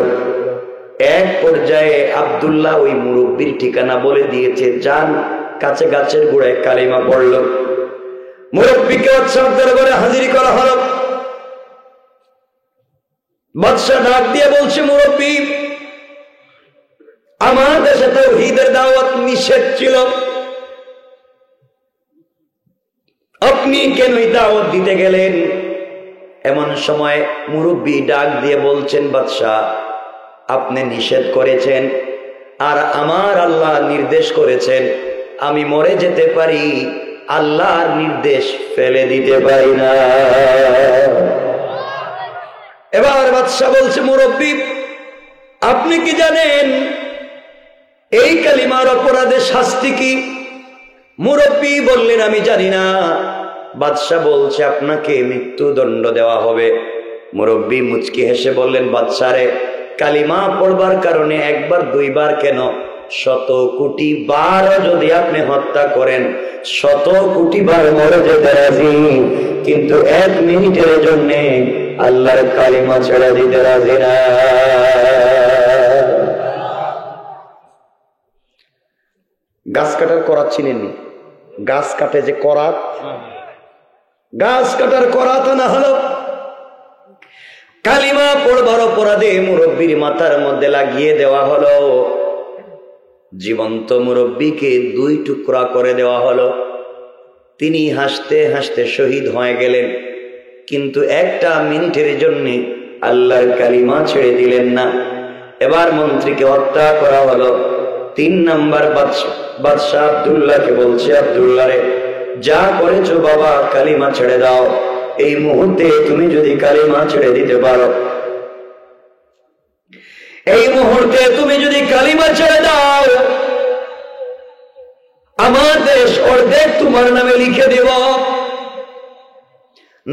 এক পর্যায়ে আব্দুল্লাহ ওই মুরব্বীর ঠিকানা বলে দিয়েছে, যান কাছে গাছের গোড়ায় কালিমা পড়ল। মুরব্বীকে বাদশার দরবারে হাজির করা হলো। বাদশাহ ডাক দিয়ে বলছে, মুরব্বী, আমার দেশে তাওহীদের দাওয়াত নিষেধ ছিল, আপনি কেন দাওয়াত দিতে গেলেন? এমন সময় মুরব্বী ডাক দিয়ে বলছেন, বাদশাহ, আপনি নিষেধ করেছেন আর আমার আল্লাহ নির্দেশ করেছেন, আমি মরে যেতে পারি, আল্লাহর নির্দেশ ফেলে দিতে পারি না। এবার বাদশাহ বলছে, মুরব্বী, আপনি কি জানেন এই কালিমার অপরাধের শাস্তি কি? মুরব্বী বললেন, আমি জানি না। বাদশাহ বলছে, আপনাকে মৃত্যুদণ্ড দেওয়া হবে। মুরব্বী মুচকি হেসে বললেন, বাদশাহ রে, কালিমা পড়বার কারণে একবার দুইবার কেন, 100 কোটি বার যদি আপনি হত্যা করেন, 100 কোটি বার মরে যেতে রাজি, কিন্তু 1 মিনিটের জন্য আল্লাহর কালিমা ছেড়ে দিতে রাজি না। গাছ কাটার করাত চিনেননি? গাছ কাটে যে করাত, গাছ কাটার করাত না হলো কালিমা পড়বার অপরাধে মুরব্বীর মাথার মধ্যে লাগিয়ে দেওয়া হলো। জীবন্ত মুরব্বীকে 2 টুকরা করে দেওয়া হলো। তিনি হাসতে হাসতে শহীদ হয়ে গেলেন, কিন্তু 1 মিনিটের জন্য আল্লাহর কালিমা ছেড়ে দিলেন না। এবার মন্ত্রীকে হত্যা করা হলো। 3 নাম্বার বাদশাহ আব্দুল্লাহকে বলছে, আব্দুল্লাহ রে, যা করেছো বাবা, কালিমা ছেড়ে দাও। এই মুহূর্তে তুমি যদি কালিমা ছেড়ে দিতে পারো, এই মুহূর্তে তুমি যদি কালিমা ছেড়ে দাও, আমার দেশ অর্ধেক তোমার নামে লিখে দেব,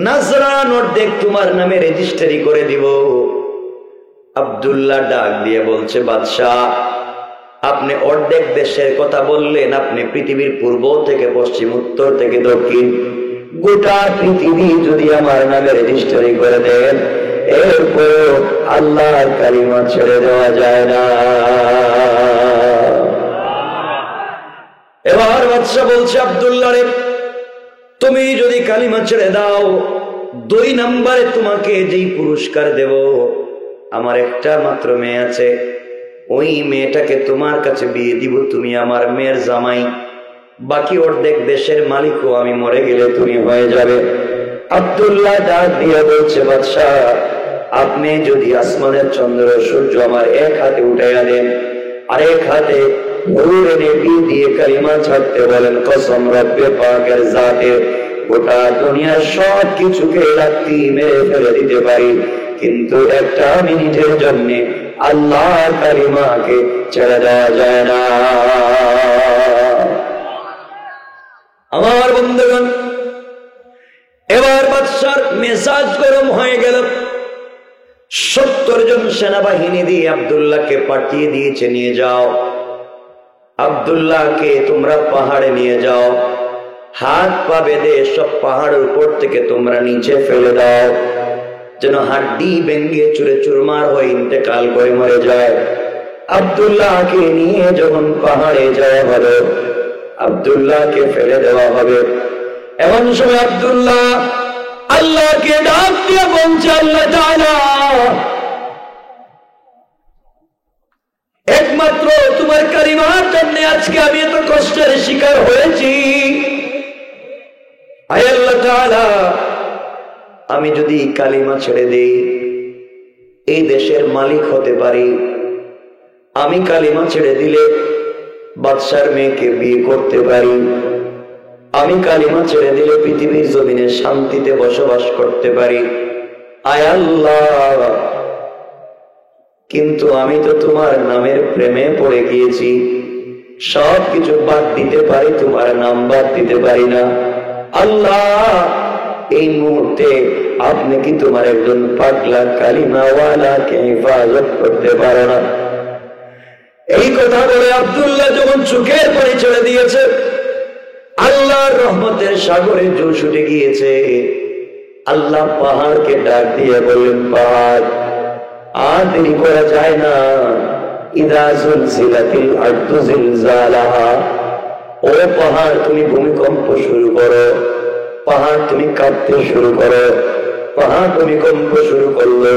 নাজরান অর্ধেক তোমার নামে রেজিস্ট্রি করে দিব। আব্দুল্লাহ ডাক দিয়ে বলছে, বাদশাহ, আপনি অর্ধেক দেশের কথা বললেন, আপনি পৃথিবীর পূর্ব থেকে পশ্চিম, উত্তর থেকে দক্ষিণ, গোটা পৃথিবী যদি আমার নামে রেজিস্ট্রি করে দেন, এরপর আল্লাহর কালিমা ছেড়ে দেওয়া যায় না। এবার বাদশাহ বলছে, আব্দুল্লাহ রে, তুমি যদি কালিমা ছেড়ে দাও, 2 নম্বরে তোমাকে যেই পুরস্কার দেব, আমার একটা মাত্র মেয়ে আছে, ওই মেয়েটাকে তোমার কাছে বিয়ে দিব, তুমি আমার মেয়ের জামাই। বাকি অর্ধেক দেশের মালিকও আমি মরে গেলে তুমি হয়ে যাবে। আব্দুল্লাহ ডাক দিয়ে বলছে, বাদশাহ, আপনি যদি আসমানের চন্দ্র সূর্য আমার 1 হাতে উঠাইয়া দেন, আর 1 হাতে নূর এনে দিয়ে কালিমা ছাড়তে বলেন, কসম রব্বে পাকের জাতের, গোটা দুনিয়ার সব কিছুকে রাত্রি মেরে ফেলে দিতে পারি, কিন্তু 1 মিনিটের জন্য আল্লাহর কালিমাকে ছেড়ে দেওয়া যায় না। আমার বন্ধুগণ, এবার বাদশার মেজাজ গরম হয়ে গেল। 70 জন সেনাবাহিনী দিয়ে আব্দুল্লাহকে পাঠিয়ে দিয়েছে, নিয়ে যাও আব্দুল্লাহকে, তোমরা পাহাড়ে নিয়ে যাও, হাত পা বেঁধে সব পাহাড়ের উপর থেকে তোমরা নিচে ফেলে দাও, যেন হাড্ডি ভেঙে চুরে চুরমার হয়ে ইন্তেকাল করে মরে যায়। আব্দুল্লাহকে নিয়ে যখন পাহাড়ে যাওয়া হলো, আব্দুল্লাহকে ফেলে দেওয়া হবে। এমন সময় আব্দুল্লাহ আল্লাহকে ডাক দিয়ে বলছে, আল্লাহ তাআলা, একমাত্র তোমার কালিমার জন্য আজকে আমি এত কষ্টের শিকার হয়েছি। আয় আল্লাহ তাআলা, আমি যদি কালিমা ছেড়ে দেই, এই দেশের মালিক হতে পারি। আমি কালিমা ছেড়ে দিলে বাদশার মেয়েকে বিয়ে করতে পারি। আমি কালিমা ছেড়ে দিলে পৃথিবীর জমিনে শান্তিতে বসবাস করতে পারি। আয় আল্লাহ, কিন্তু আমি তো তোমার নামের প্রেমে পড়ে গিয়েছি। সব কিছু বাদ দিতে পারি, তোমার নাম বাদ দিতে পারি না। আল্লাহ, এই মুহূর্তে আপনি কি তোমার একজন পাগলা কালিমাওয়ালাকে হেফাজত করতে পারো না? এই কথা বলে আব্দুল্লাহ যখন চোখের পানি ছেড়ে দিয়েছে, আল্লাহর রহমতের সাগরে জোশ উঠে গিয়েছে। আল্লাহ পাহাড়কে ডাক দিয়ে বললেন, পাহাড় আর দেরি করা যায় না। ইদা জুলজিলাতিল আরদু জিলজালাহা, ও পাহাড় তুমি ভূমিকম্প শুরু করো। পাহাড় তুমি কাঁপতে শুরু করো। পাহাড় ভূমিকম্প শুরু করলো।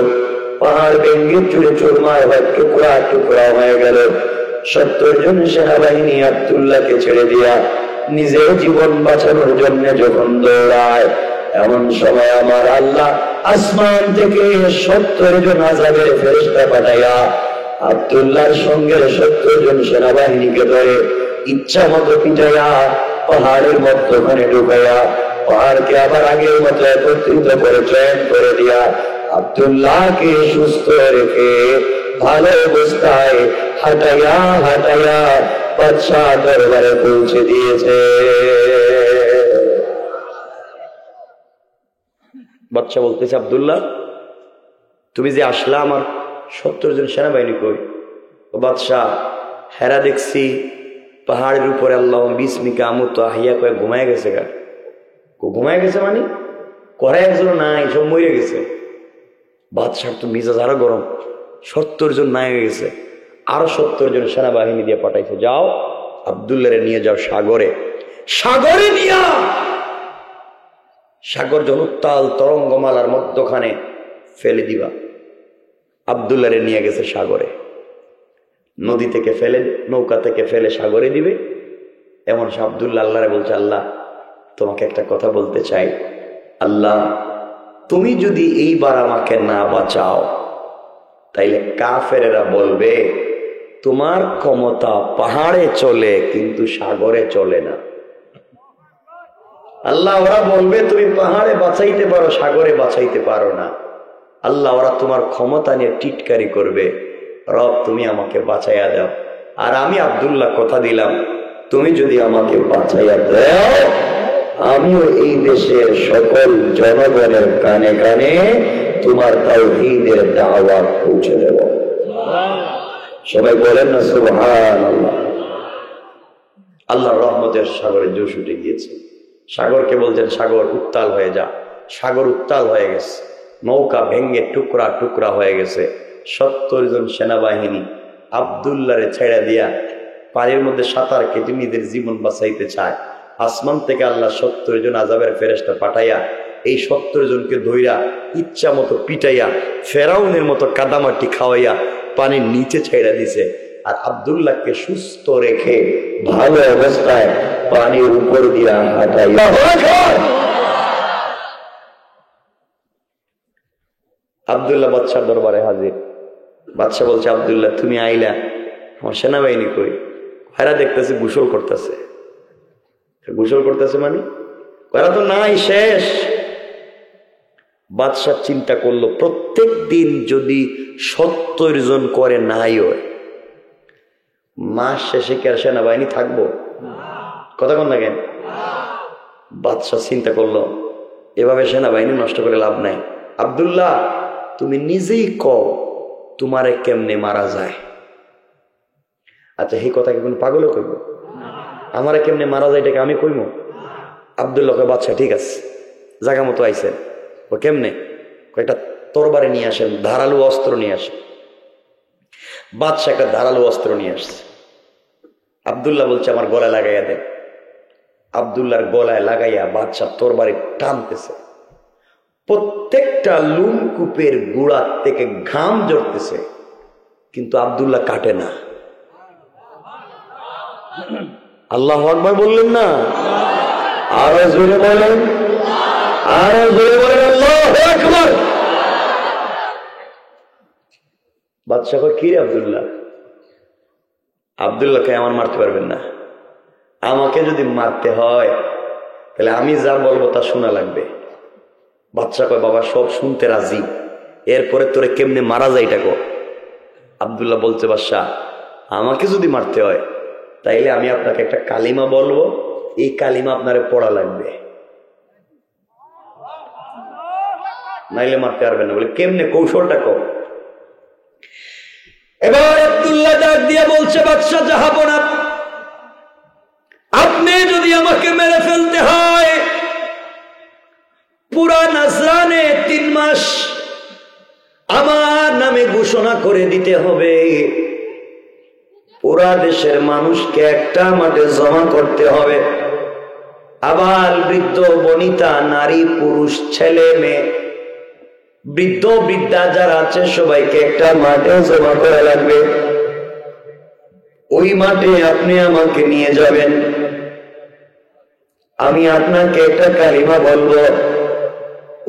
পাহাড় ভেঙে চুরে চুরমার হয়ে টুকরা টুকরা হয়ে গেল। 70 জন সেনাবাহিনী আব্দুল্লাহকে ছেড়ে দিয়া নিজের জীবন বাঁচানোর জন্য যখন দৌড়ায়, এমন সময় আমার আল্লাহ আসমান থেকে 70 জন আযাবের ফেরেশতা পাঠাইয়া আব্দুল্লাহর সঙ্গে 70 জন সেনাবাহিনীকে ধরে ইচ্ছা মতো পিটাইয়া পাহাড়ের মধ্যখানে ঢুকাইয়া পাহাড়কে আবার আগের মতো একত্রিত করে চয়ন করে দিয়া আব্দুল্লাহকে সুস্থ রেখে ভালো অবস্থায় হাঁটাইয়া হাঁটাইয়া বাদশাহ দরবারে পৌঁছে দিয়েছে। বাদশাহ বলতেছে, আব্দুল্লাহ তুমি যে আসলা, আমার 70 জন সেনাবাহিনী কই? বাদশাহ, হেরা দেখছি পাহাড়ের উপরে আল্লাহ বিসমিকা আমুত আহিয়া কয়ে ঘুমায় গেছে। গা ঘুমায় গেছে মানে করে একজন নাই, সব মরে গেছে। বাদশাহ তো মিজাজ আরো গরম। 70 জন নাই হয়ে গেছে, আরো 70 জন সেনাবাহিনী দিয়ে পাঠাইছে, যাও আব্দুল্লাহরে নিয়ে যাও সাগরে। সাগরে নিয়া সাগর জনুত্তাল তরঙ্গমালার মধ্যখানে ফেলে দিবা। আব্দুল্লাহরে নিয়ে গেছে সাগরে। নদী থেকে ফেলে, নৌকা থেকে ফেলে সাগরে দিবে। এমন সে আব্দুল্লাহ আল্লাহরে বলছে, আল্লাহ তোমাকে একটা কথা বলতে চাই। আল্লাহ, তুমি যদি এইবার আমাকে না বাঁচাও, তাইলে কাফেরেরা বলবে তোমার ক্ষমতা পাহাড়ে চলে কিন্তু সাগরে চলে না। আল্লাহ, ওরা বলবে তুমি পাহাড়ে বাঁচাইতে পারো, সাগরে বাঁচাইতে পারো না। আল্লাহ, ওরা তোমার ক্ষমতা নিয়ে টিটকারি করবে। রব, তুমি আমাকে বাঁচাইয়া দাও। আর আমি আব্দুল্লাহ কথা দিলাম, তুমি যদি আমাকে বাঁচাইয়া দাও, আমিও এই দেশের সকল জনগণের কানে কানে তোমার তাওহীদের দাওয়াত পৌঁছে দেব। সবাই বলেন না সুবহানাল্লাহ। আল্লাহর রহমতের সাগরে জোশ উঠে গিয়েছে। সাগরকে বলছেন, সাগর উত্তাল হয়ে যা। সাগর উত্তাল হয়ে গেছে, নৌকা ভেঙে টুকরা টুকরা হয়ে গেছে। 70 জন সেনাবাহিনী আব্দুল্লাহরে ছেড়ে দিয়া পানির মধ্যে সাঁতার কেটে নিজের জীবন বাঁচাইতে চায়। আসমান থেকে আল্লাহ 70 জন আযাবের ফেরেশতা পাঠাইয়া এই 70 জনকে ধইরা ইচ্ছা মতো পিটাইয়া ফেরাউনের মতো কাদামাটি খাওয়াইয়া পানির নিচে ছেড়ে দিছে। আর আব্দুল্লাহকে সুস্থ রেখে ভালো অবস্থায় পানির উপর দিয়া হাঁটাইয়া আব্দুল্লাহ বাদশার দরবারে হাজির। বাদশাহ বলছে, আব্দুল্লাহ তুমি আইলা, আমার সেনাবাহিনী কই? এরা দেখতেছে গোসল করতেছে। গোসল করতেছে মানে এরা তো নাই, শেষ। বাদশাহ চিন্তা করলো, প্রত্যেক দিন যদি 70 জন করে নাই হয়, মাস শেষে কি আর সেনাবাহিনী থাকবো? কথা কোন লাগেন? বাদশাহ চিন্তা করলো, এভাবে সেনাবাহিনী নষ্ট করে লাভ নাই। আব্দুল্লাহ, তুমি নিজেই কও তোমারে কেমনে মারা যায়। আচ্ছা, এই কথা কি কোনো পাগলও কইব? আমারে কেমনে মারা যায় এটাকে আমি কইব? আব্দুল্লাহ কয়, বাদশাহ ঠিক আছে, জায়গা মতো আইছেন। ও কেমনে? একটা তরবারি নিয়ে আসেন, ধারালো অস্ত্র নিয়ে আসেন। বাদশাহ একটা ধারালো অস্ত্র নিয়ে আসছে। আব্দুল্লাহ বলছে, আমার গলায় লাগাইয়া দেন। আব্দুল্লাহর গলায় লাগাইয়া বাদশাহ তরবারি টানতেছে। প্রত্যেকটা লুমকূপের গুড়া থেকে ঘাম ঝরতেছে, কিন্তু আব্দুল্লাহ কাটে না। আল্লাহু আকবার বললেন না? আরো জোরে বলেন, আরো জোরে বলেন আল্লাহু আকবার। বাদশাহ কয়, কি রে আব্দুল্লাহ? আব্দুল্লাহকে আমার মারতে পারবেন না। আমাকে যদি মারতে হয় তাহলে আমি যা বলবো তা শোনা লাগবে। বাদশাহ কয়, বাবা সব শুনতে রাজি, এরপরে তোরে কেমনে মারা যায় এটা কর। আব্দুল্লাহ বলছে, বাদশাহ আমাকে যদি মারতে হয় তাইলে আমি আপনাকে একটা কালিমা বলবো, এই কালিমা আপনারে পড়া লাগবে, নাইলে মারতে পারবেন না। বলে কেমনে, কৌশলটা কর। এবার আব্দুল্লাহ ডাক দিয়ে বলছে, বাদশাহ জাহাপনা, আপনি যদি আমাকে মেরে ফেলতে হয় পুরা নাজরানে 3 মাস আমার নামে ঘোষণা করে দিতে হবে, পুরা দেশের মানুষকে একটা মাঠে জমা করতে হবে, আবার বৃদ্ধ বনিতা, নারী পুরুষ, ছেলে মেয়ে, বৃদ্ধ বৃদ্ধা যারা আছে সবাইকে একটা মাঠে জমা করা লাগবে। ওই মাঠে আপনি আমাকে নিয়ে যাবেন, আমি আপনাকে একটা কালিমা বলবো,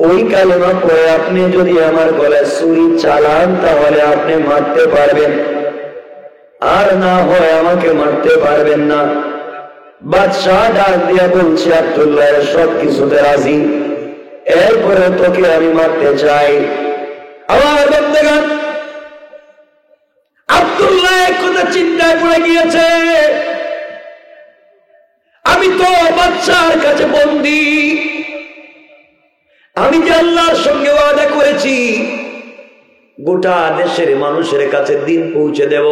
ওই কালিমা পড়ে আপনি যদি আমার গলায় ছুরি চালান তাহলে আপনি মারতে পারবেন, আর না হয় আমাকে মারতে পারবেন না। বাদশাহ ডাক দিয়া বলছে, আব্দুল্লাহ সব কিছুতে রাজি, এরপরে তোকে আমি মারতে চাই। আমার বন্ধুগণ, আব্দুল্লাহ এক কথা চিন্তায় পড়ে গিয়েছে, আমি তো বাদশার কাছে বন্দী, আমি যে আল্লাহর সঙ্গে ওয়াদা করেছি গোটা দেশের মানুষের কাছে দিন পৌঁছে দেব,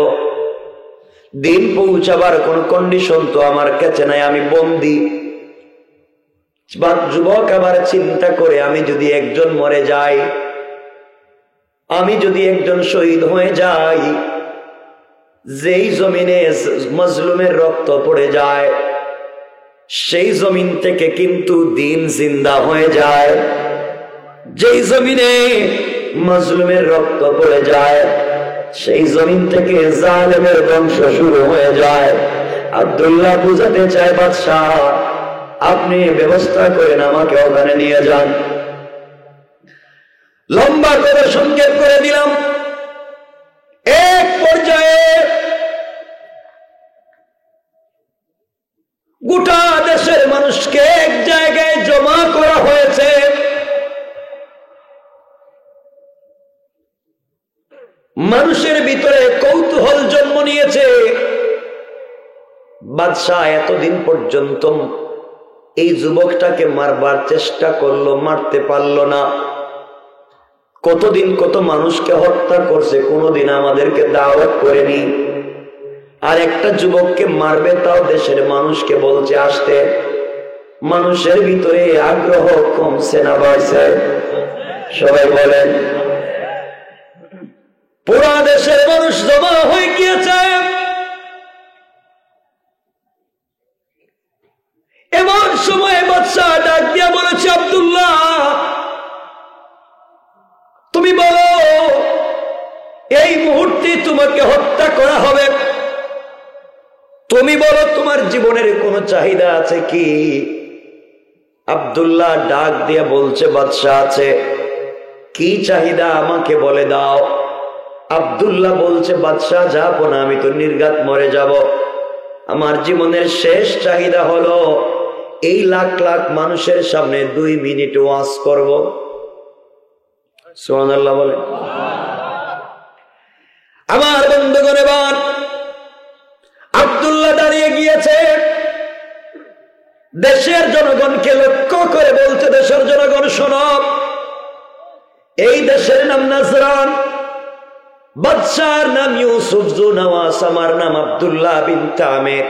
দিন পৌঁছাবার কোন কন্ডিশন তো আমার কাছে নাই, আমি বন্দী। যুবক আবার চিন্তা করে, আমি যদি একজন মরে যাই, আমি যদি একজন শহীদ হয়ে যাই, যেই জমিনে মজলুমের রক্ত পড়ে যায় সেই জমিন থেকে কিন্তু দিন জিন্দা হয়ে যায়, যেই জমিনে মজলুমের রক্ত পড়ে যায় সেই জমিন থেকে জালেমের বংশ শুরু হয়ে যায়। আব্দুল্লাহ বুঝাতে চায়, বাদশাহ আপনি ব্যবস্থা করেন, আমাকে ওখানে নিয়ে যান। লম্বা করে সংক্ষেপ করে দিলাম, এক পর্যায়ে গোটা দেশের মানুষকে এক জায়গায় জমা করা হয়েছে। মানুষের ভিতরে কৌতূহল জন্ম নিয়েছে, বাদশাহ এতদিন পর্যন্ত এই যুবকটাকে মারবার চেষ্টা করলো, মারতে পারলো না। কতদিন কত মানুষকে হত্যা করছে, কোনোদিন আমাদেরকে দাওয়াত করেনি। আর একটা যুবককে মারবে, তাও দেশের মানুষকে বলছে আসতে। মানুষের ভিতরে আগ্রহ কমছে না বাড়ছে? সবাই বলেন। পুরা দেশের মানুষ জমা হয়ে গিয়েছে। এমন সময় বাদশাহ ডাক দিয়া বলেছে, আব্দুল্লাহ তুমি বলো এই মুহূর্তে তোমাকে হত্যা করা হবে, তুমি বলো তোমার জীবনের কোনো চাহিদা আছে কি? আব্দুল্লাহ ডাক দিয়া বলছে, বাদশাহ আছে। কি চাহিদা আমাকে বলে দাও। আব্দুল্লাহ বলছে, বাদশাহ যাবো না, আমি তো নির্ঘাত মরে যাব। আমার জীবনের শেষ চাহিদা হলো এই লাখ লাখ মানুষের সামনে 2 মিনিট ওয়াজ করব। সুবহানাল্লাহ বলে। আমার বন্ধুগণ, এবার আব্দুল্লাহ দাঁড়িয়ে গিয়েছে, দেশের জনগণকে লক্ষ্য করে বলছে, দেশের জনগণ শোনো, এই দেশের নাম নাজরান, বাদশার নাম ইউসুফ জুনাওয়াস, আমার নাম আব্দুল্লাহ বিন তামের।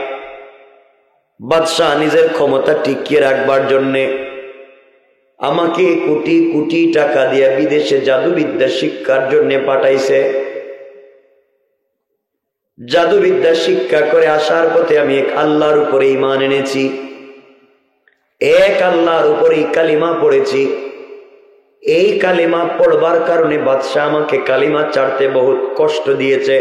বাদশাহ নিজের ক্ষমতা টিকিয়ে রাখবার জন্যে আমাকে কোটি কোটি টাকা দিয়ে বিদেশে জাদুবিদ্যা শিক্ষার জন্য পাঠাইছে। জাদুবিদ্যা শিক্ষা করে আসার পথে আমি এক আল্লাহর উপরে ঈমান এনেছি, এক আল্লাহর উপরেই কালিমা পড়েছি। এই কালিমা পড়বার কারণে বাদশাহ আমাকে কালিমা ছাড়তে বহুত কষ্ট দিয়েছে,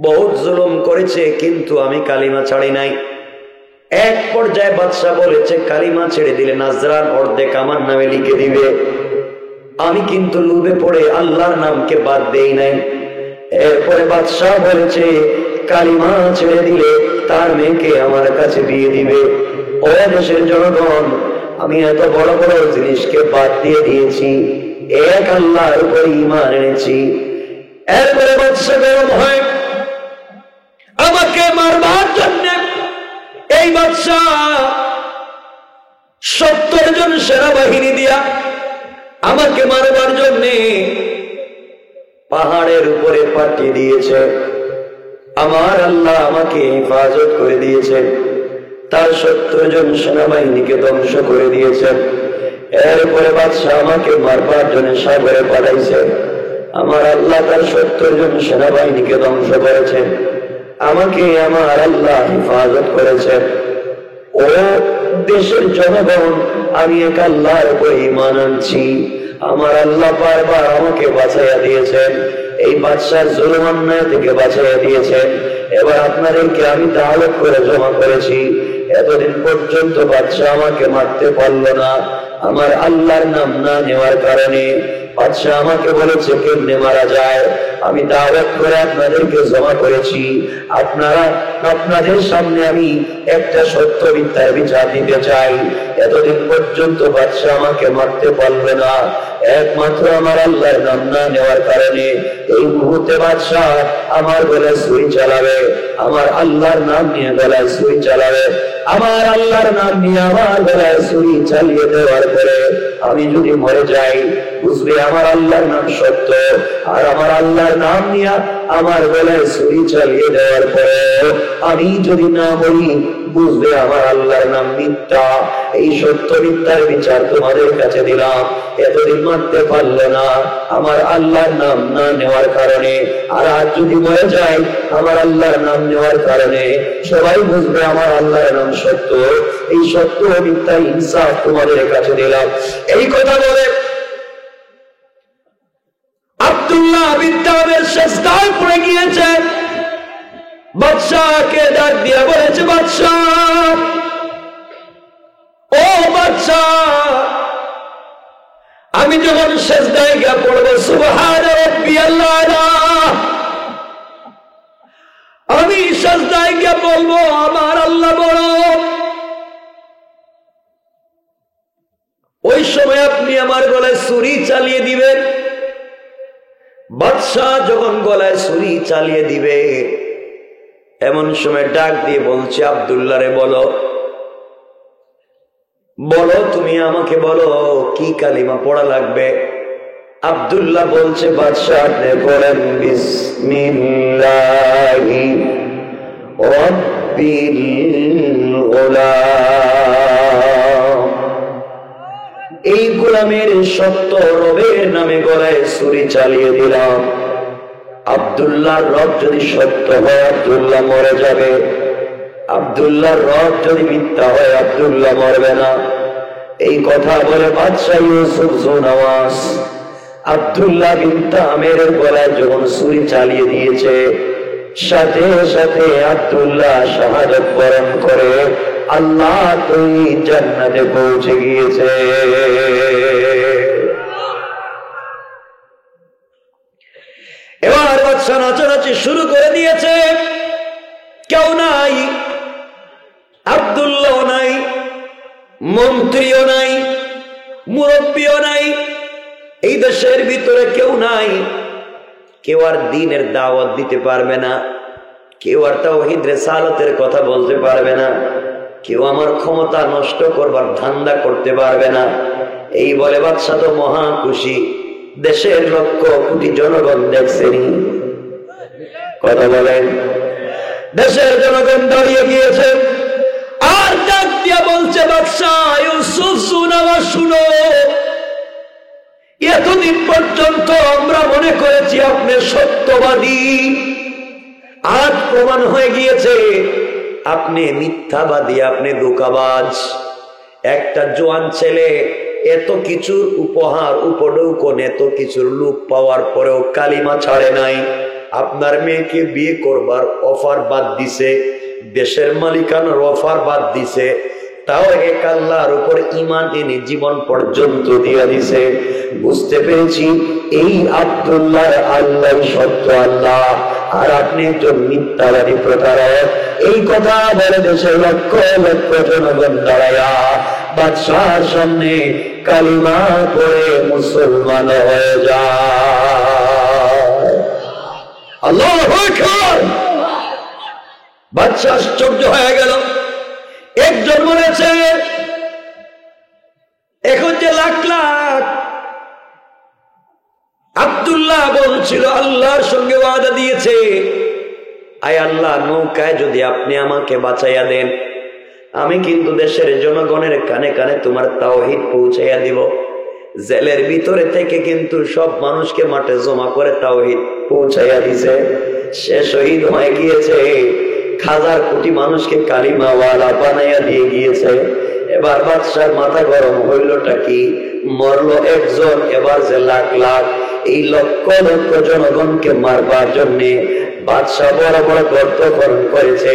বহুত জুলুম করেছে, কিন্তু আমি কালিমা ছাড়ি নাই। এক পর্যায়ে বাদশাহ বলেছে, কালিমা ছেড়ে দিলে নাজরান অর্ধেক আমার নামে লিখে দিবে। আমি কিন্তু লোভে পড়ে আল্লাহর নামকে বাদ দেই নাই।
এরপরে বাদশাহ বলেছে কালিমা ছেড়ে দিলে তার মেয়েকে আমার কাছে বিয়ে দিবে। ও দেশের জনগণ, আমি এত বড় বড় জিনিসকে বাদ দিয়ে দিয়েছি, এক আল্লাহর উপর ঈমান এনেছি। এরপরে বাদশাহ গরম হয় আমাকে মারবার জন্য। এই বাদশাহ 70 জন সেনাবাহিনী দিয়া আমাকে মারবার জন্য পাহাড়ের উপরে পাঠিয়ে দিয়েছে। আমার আল্লাহ আমাকে হেফাজত করে দিয়েছেন, তার 70 জন সেনাবাহিনীকে ধ্বংস করে দিয়েছেন। এরপরে বাদশাহ আমাকে মারবার জন্য সাগরে পাঠাইছে। আমার আল্লাহ তার 70 জন সেনাবাহিনীকে ধ্বংস করেছেন, আমাকে আমার আল্লাহ হেফাজত করেছেন। ও দেশের জনগণ, আমি এক আল্লাহর উপর ঈমান আনছি, আমার আল্লাহ বারবার আমাকে বাঁচাইয়া দিয়েছেন, এই বাদশার জুলুম অন্যায় থেকে বাঁচাইয়া দিয়েছেন। এবার আপনাদেরকে আমি দাওয়াত করে জমা করেছি। এতদিন পর্যন্ত বাদশাহ আমাকে মারতে পারলো না, আমার আল্লাহর নাম না নেওয়ার কারণে। বাদশাহ আমাকে বলেছে কেমনে মারা যায়, আমি দাওয়াত করে আপনাদেরকে জমা করেছি। আপনাদের সামনে আমি একটা সত্য মিথ্যার বিচার দিতে চাই। এতদিন পর্যন্ত বাদশাহ আমাকে মারতে পারবে না, একমাত্র আমার আল্লাহর নাম না নেওয়ার কারণে। এই মুহূর্তে বাদশাহ আমার গলায় ছুরি চালাবে, আমার আল্লাহর নাম নিয়ে গলায় ছুরি চালাবে। আমার আল্লাহর নাম নিয়ে আমার গলায় ছুরি চালিয়ে দেওয়ার পরে আমি যদি মরে যাই, বুঝবে আমার আল্লাহর নাম সত্য। আর আমার আল্লাহর নাম নিয়ে আমার গলায় ছুরি চালিয়ে দেওয়ার পরে আমি যদি না মরি, বুঝবে আমার আল্লাহর নাম মিথ্যা। এই সত্য মিথ্যার বিচার তোমাদের কাছে দিলাম। এতদিন মানতে পারলো না আমার আল্লাহর নাম না নেওয়ার কারণে, আর আজ যদি মরে যায় আমার আল্লাহর নাম নেওয়ার কারণে, সবাই বুঝবে আমার আল্লাহর নাম সত্য। এই সত্য মিথ্যা ইনসাফ তোমাদের কাছে দিলাম। এই কথা বলে আব্দুল্লাহ বিন তাবের সেজদায় পড়ে গিয়েছে। বাদশাহকে ডাক দিয়ে বলেছে, বাদশাহ, ও বাদশাহ, আমি যখন সেজদায় গিয়ে পড়বো সুবহান রাব্বিয়াল আলা, আমি সেজদায় গিয়ে বলবো আমার আল্লাহ বড়। ওই সময় আপনি আমার গলায় ছুরি চালিয়ে দিবেন। বাদশাহ যখন গলায় ছুরি চালিয়ে দিবে, এমন সময় ডাক দিয়ে বলছে, আব্দুল্লাহ রে বলো, বলো তুমি আমাকে বলো কি কালিমা পড়া লাগবে। আব্দুল্লাহ বলছে, বাদশাহ আপনি বলেন বিসমিল্লাহি রাব্বিল গোলাম। এই গোলামের সত্য রবের নামে গলায় ছুরি চালিয়ে দিলাম। আব্দুল্লাহর রব যদি সত্য হয় আব্দুল্লাহ মরে যাবে, আব্দুল্লাহর রব যদি মিথ্যা হয় আব্দুল্লাহ মরবে না। এই কথা বলে বাদশাহ ইউসুফ জুনাওয়াস আব্দুল্লাহ বিন তামের গলায় যখন ছুরি চালিয়ে দিয়েছে, সাথে সাথে আব্দুল্লাহ শাহাদাত বরণ করে আল্লাহ তুই জান্নাতে পৌঁছে গিয়েছে। এবার বাদশা নাচানাচি শুরু করে দিয়েছে। কেউ নাই, আব্দুল্লাহ নাই, মন্ত্রীও নাই, মুরব্বীও নাই, এই দেশের ভিতরে কেউ নাই। কেউ আর দ্বীনের দাওয়াত দিতে পারবে না, কেউ আর তাওহীদ রিসালাতের কথা বলতে পারবে না, কেউ আমার ক্ষমতা নষ্ট করবার ধান্দা করতে পারবে না। এই বলে বাদশা তো মহা খুশি। দেশের লক্ষ কোটি জনগণ দেখছেনি, কথা বলেন, দেশের জনগণ দাঁড়িয়ে গিয়েছে আর ডাক দিয়া বলছে, বাদশা ইউসুফ সুনাওয়া শুনো, এতদিন পর্যন্ত আমরা মনে করেছি আপনি সত্যবাদী, আজ প্রমাণ হয়ে গিয়েছে আপনি মিথ্যাবাদী, আপনি ধোঁকাবাজ। একটা জোয়ান ছেলে এত কিছুর উপহার উপঢৌকন, এত কিছুর লুক পাওয়ার পরেও কালিমা ছাড়ে নাই। আপনার মেয়েকে বিয়ে করবার অফার বাদ দিছে, দেশের মালিকানার অফার বাদ দিছে, তাও এক আল্লাহর উপর ঈমান এনে জীবন পর্যন্ত দিয়ে দিছে। বুঝতে পেরেছি এই আব্দুল্লাহ আল্লাহ সত্য আল্লাহ, আর আপনি একজন মিথ্যাবাদী প্রতারক। এই কথা বলে দেশের লক্ষ লক্ষ জনগণ দাঁড়ায়া বাদশার সামনে কালিমা পড়ে মুসলমান হয়ে যায়। আল্লাহু আকবার। বাদশা আশ্চর্য হয়ে গেল। একজন বলেছে এখন যে লাখ লাখ আব্দুল্লাহ বলছিল আল্লাহর সঙ্গে ওয়াদা দিয়েছে, আয় আল্লাহ নৌকায় যদি আপনি আমাকে বাঁচাইয়া দেন, আমি কিন্তু দেশের জনগণের কানে কানে তোমার তাওহীদ পৌঁছাইয়া দিব। জেলের ভিতরে থেকে কিন্তু সব মানুষকে মাঠে জমা করে তাওহীদ পৌঁছাইয়া দিছে। সে শহীদ হয়ে গিয়েছে, হাজার কোটি মানুষকে কালিমাওয়ালা বানাইয়া দিয়ে গিয়েছে। এবার বাদশার মাথা গরম হইলটা কি, মরলো একজন, এবার যে লাখ লাখ এই লক্ষ লক্ষ জনগণকে মারবার জন্যে বাদশা বড় বড় গর্ত খনন করেছে,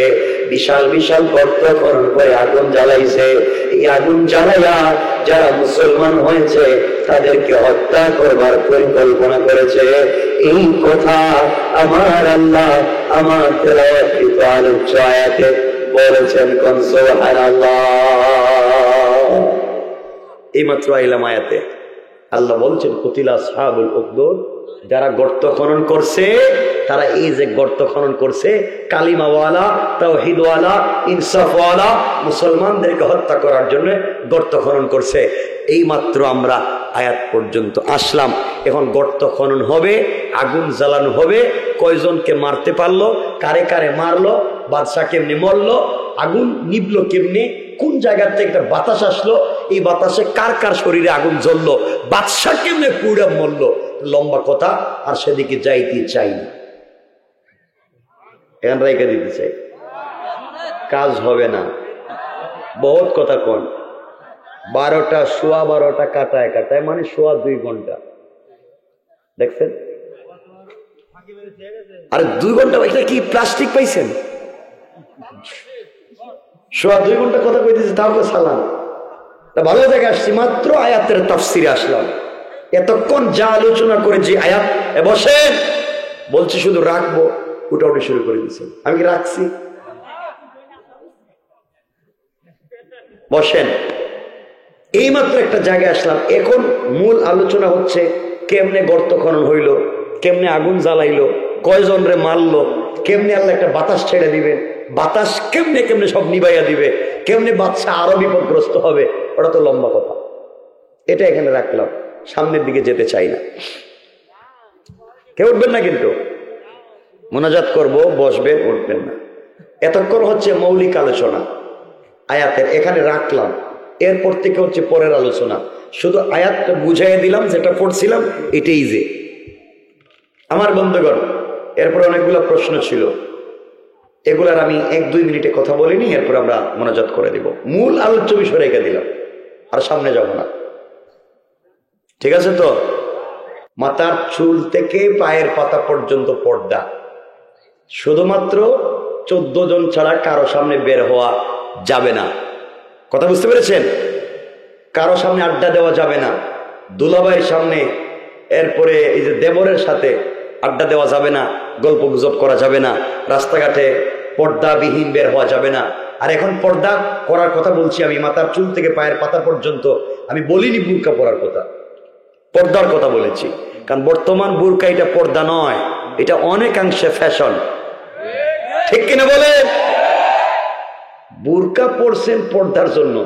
বিশাল বিশাল গর্ত খনন করে আগুন জ্বালাইছে। এই আগুন জ্বালাইয়া যারা মুসলমান হয়েছে তাদেরকে হত্যা করবার পরিকল্পনা করেছে। এই কথা আমার আল্লাহ আমার তেলাওয়াতকৃত আলোচ্য আয়াতে বলেছেন। কোন সুবহানাল্লাহ।
এইমাত্র আইলাম আয়াতে আল্লাহ বলছেন কুতিলা আসহাবুল উখদুদ, যারা গর্ত খনন করছে তারা এই যে গর্ত খনন করছে কালিমাওয়ালা তাওহীদওয়ালা ইনসাফওয়ালা মুসলমানদেরকে হত্যা করার জন্য গর্ত খনন করছে। এইমাত্র আমরা আয়াত পর্যন্ত আসলাম। এখন গর্ত খনন হবে, আগুন জ্বালানো হবে, কয়জনকে মারতে পারলো, কারে কারে মারলো, বাদশা কেমনি মরলো, আগুন নিবলো কেমনি, কোন জায়গার থেকে একটা বাতাস আসলো, এই বাতাসে কার কার শরীরে আগুন জ্বললো, বাদশা কেমনে পুরা মরলো। লম্বা কথা, আর সেদিকে যাইতে চাই না, এখন রেখে দিতে চাই, কাজ হবে না। বহুত কথা কোন 12টা সোয়া 12টা কাটায় কাটায় মানে সোয়া 2 ঘন্টা দেখছেন। আরে 2 ঘন্টা এটা কি প্লাস্টিক পাইছেন? সোয়া 2 ঘন্টা কথা কইতেছে, তাও তো সালাম। ভালো জায়গায় আসছি, মাত্র আয়াতের তাফসিরে আসলাম। এতক্ষণ যা আলোচনা করে যে আয়াত বসেন বলছি শুধু রাখবো, উঠাউটি শুরু করে দিচ্ছেন। আমি কি রাখছি? বসেন। এইমাত্র একটা জায়গায় আসলাম। এখন মূল আলোচনা হচ্ছে কেমনে গর্ত খনন হইল, কেমনে আগুন জ্বালাইলো, কয়জন রে মারলো, কেমনে আল্লাহ একটা বাতাস ছেড়ে দিবে, বাতাস কেমনে কেমনে সব নিবাইয়া দিবে, কেমনে বাদশা আরো বিপদগ্রস্ত হবে। ওটা তো লম্বা কথা, এটা এখানে রাখলাম, সামনের দিকে যেতে চাই না। কেউ উঠবেন না, কিন্তু মোনাজাত করব, বসবেন, উঠবেন না। এতক্ষণ হচ্ছে মৌলিক আলোচনা আয়াতের, এখানে রাখলাম। এরপর থেকে হচ্ছে পরের আলোচনা। শুধু আয়াতটা বুঝাইয়া দিলাম, যেটা পড়ছিলাম এটাই যে আমার বন্ধুগণ। এরপর অনেকগুলো প্রশ্ন ছিল, এগুলার আমি 1-2 মিনিটে কথা বলিনি, এরপর আমরা মোনাজাত করে দিব। মূল আলোচ্য বিষয় রেখে দিলাম, আর সামনে যাব না, ঠিক আছে তো? মাথার চুল থেকে পায়ের পাতা পর্যন্ত পর্দা, শুধুমাত্র 14 জন ছাড়া কারো সামনে বের হওয়া যাবে না। কথা বুঝতে পেরেছেন? কারো সামনে আড্ডা দেওয়া যাবে না, দুলাভাইয়ের সামনে, এরপরে এই যে দেবরের সাথে আড্ডা দেওয়া যাবে না, গল্প গুজব করা যাবে না, রাস্তাঘাটে পর্দাবিহীন বের হওয়া যাবে না। আর এখন পর্দা করার কথা বলছি আমি, মাথার চুল থেকে পায়ের পাতা পর্যন্ত। আমি বলিনি বুরকা পরার কথা, পর্দার কথা বলেছি। কারণ বর্তমান বুরকা এটা পর্দা নয়, এটা অনেকাংশে ফ্যাশন, ঠিক কিনা বলেন? বুরকা পরছেন পর্দার জন্য,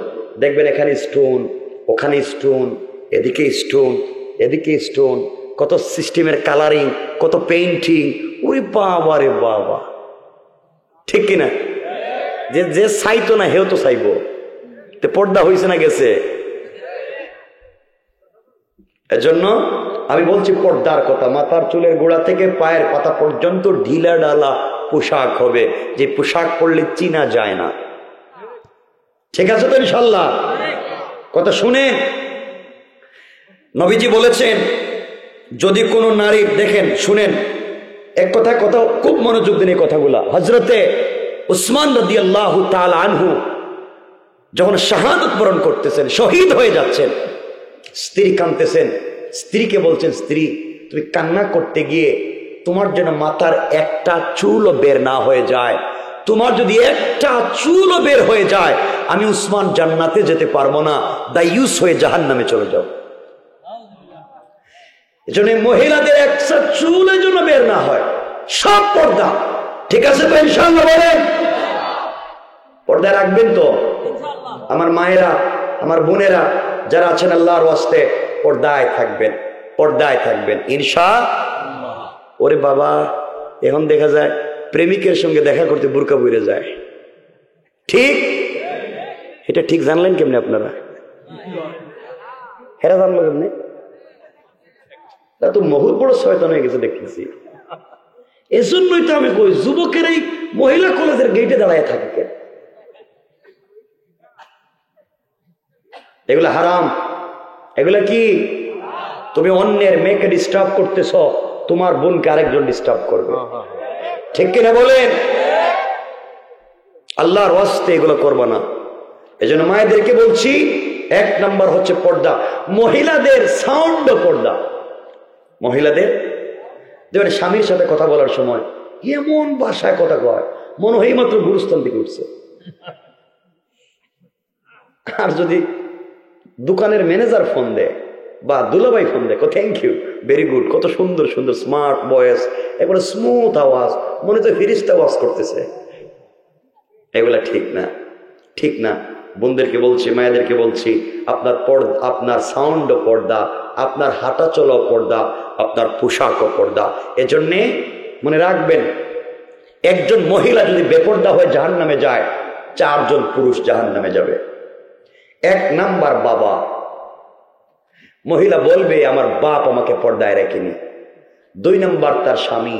দেখবেন এখানে স্টোন, ওখানে স্টোন, এদিকে স্টোন, এদিকে স্টোন, কত সিস্টেমের কালারিং, কত পেইন্টিং। ওরে বাবা রে বাবা, ঠিক কিনা? যে চাইতো না হেও তো চাইবো। পর্দা হয়েছে না গেছে? এজন্য আমি বলছি পর্দার কথা। মাথার চুলের গোড়া থেকে পায়ের পাতা পর্যন্ত ঢিলা ডালা পোশাক হবে, যে পোশাক পরলে চিনা যায় না। ঠিক আছে তো ইনশাল্লাহ? কথা শুনে নবীজি বলেছেন, যদি কোনো নারী দেখেন, শুনেন এক কথা খুব মনোযোগ দিন এই কথাগুলা। হযরতে উসমান রাদিয়াল্লাহু তাআলা আনহু যখন শাহাদত বরণ করতেছেন, শহীদ হয়ে যাচ্ছেন, স্ত্রী কাঁদতেছেন, স্ত্রীকে বলছেন, স্ত্রী তুমি কান্না করতে গিয়ে তোমার যেন মাথার একটা চুলও বের না হয়ে যায়, তোমার যদি একটা চুলও বের হয়ে যায় আমি উসমান জান্নাতে যেতে পারবো না, দায়ুস হয়ে জাহান্নামে চলে যাও। এজন্য মহিলাদের একটা চুলের জন্য বের না হয়, সব পর্দা। ঠিক আছে তো ইনশাআল্লাহ? বলেন পর্দায় রাখবেন তো? আমার মায়েরা, আমার বোনেরা যারা আছেন আল্লাহর ওয়াস্তে পর্দায় থাকবেন, পর্দায় থাকবেন ইনশাআল্লাহ। ওরে বাবা, এখন দেখা যায় প্রেমিকের সঙ্গে দেখা করতে বুরকা পরে যায়। ঠিক এটা ঠিক জানলেন কেমনে আপনারা? হেরা জানলো কেমনে? তো বহুত বড় শয়তান হয়ে গেছে দেখতেছি। এজন্যই তো আমি কই যুবকের এই মহিলা কলেজের গেটে দাঁড়ায় থাকে কেন? এগুলা হারাম। এগুলা কি? তুমি অন্যের মেয়েকে ডিস্টার্ব করতেছ, তোমার বোনকে আরেকজন ডিস্টার্ব করবে। ঠিক কিনা বলেন? আল্লাহর ওয়াস্তে এগুলো করবা না। এজন্য মায়েদেরকে বলছি, 1 নাম্বার হচ্ছে পর্দা। মহিলাদের সাউন্ড পর্দা। মহিলাদের যেমন স্বামীর সাথে কথা বলার সময় এমন ভাষায় কথা কয় মনে হয় মাত্র গুরুস্থান থেকে উঠছে। আর যদি দোকানের ম্যানেজার ফোন দেয় বা দুলাভাই ফোন দেয়, থ্যাংক ইউ, ভেরি গুড, কত সুন্দর সুন্দর স্মার্ট ভয়েস, একবারে স্মুথ আওয়াজ, মনে তো ফিরিস্তা আওয়াজ করতেছে। এগুলা ঠিক না, ঠিক না। বোনদেরকে বলছি, মায়েদেরকে বলছি, আপনার সাউন্ড পর্দা, আপনার হাঁটা চলা পর্দা, আপনার পোশাকও পর্দা। এজন্যে মনে রাখবেন, একজন মহিলা যদি বেপর্দা হয়ে জাহান্নামে যায়, 4 জন পুরুষ জাহান্নামে যাবে। 1 নাম্বার বাবা। মহিলা বলবে আমার বাপ আমাকে পর্দায় রাখেনি। 2 নাম্বার তার স্বামী,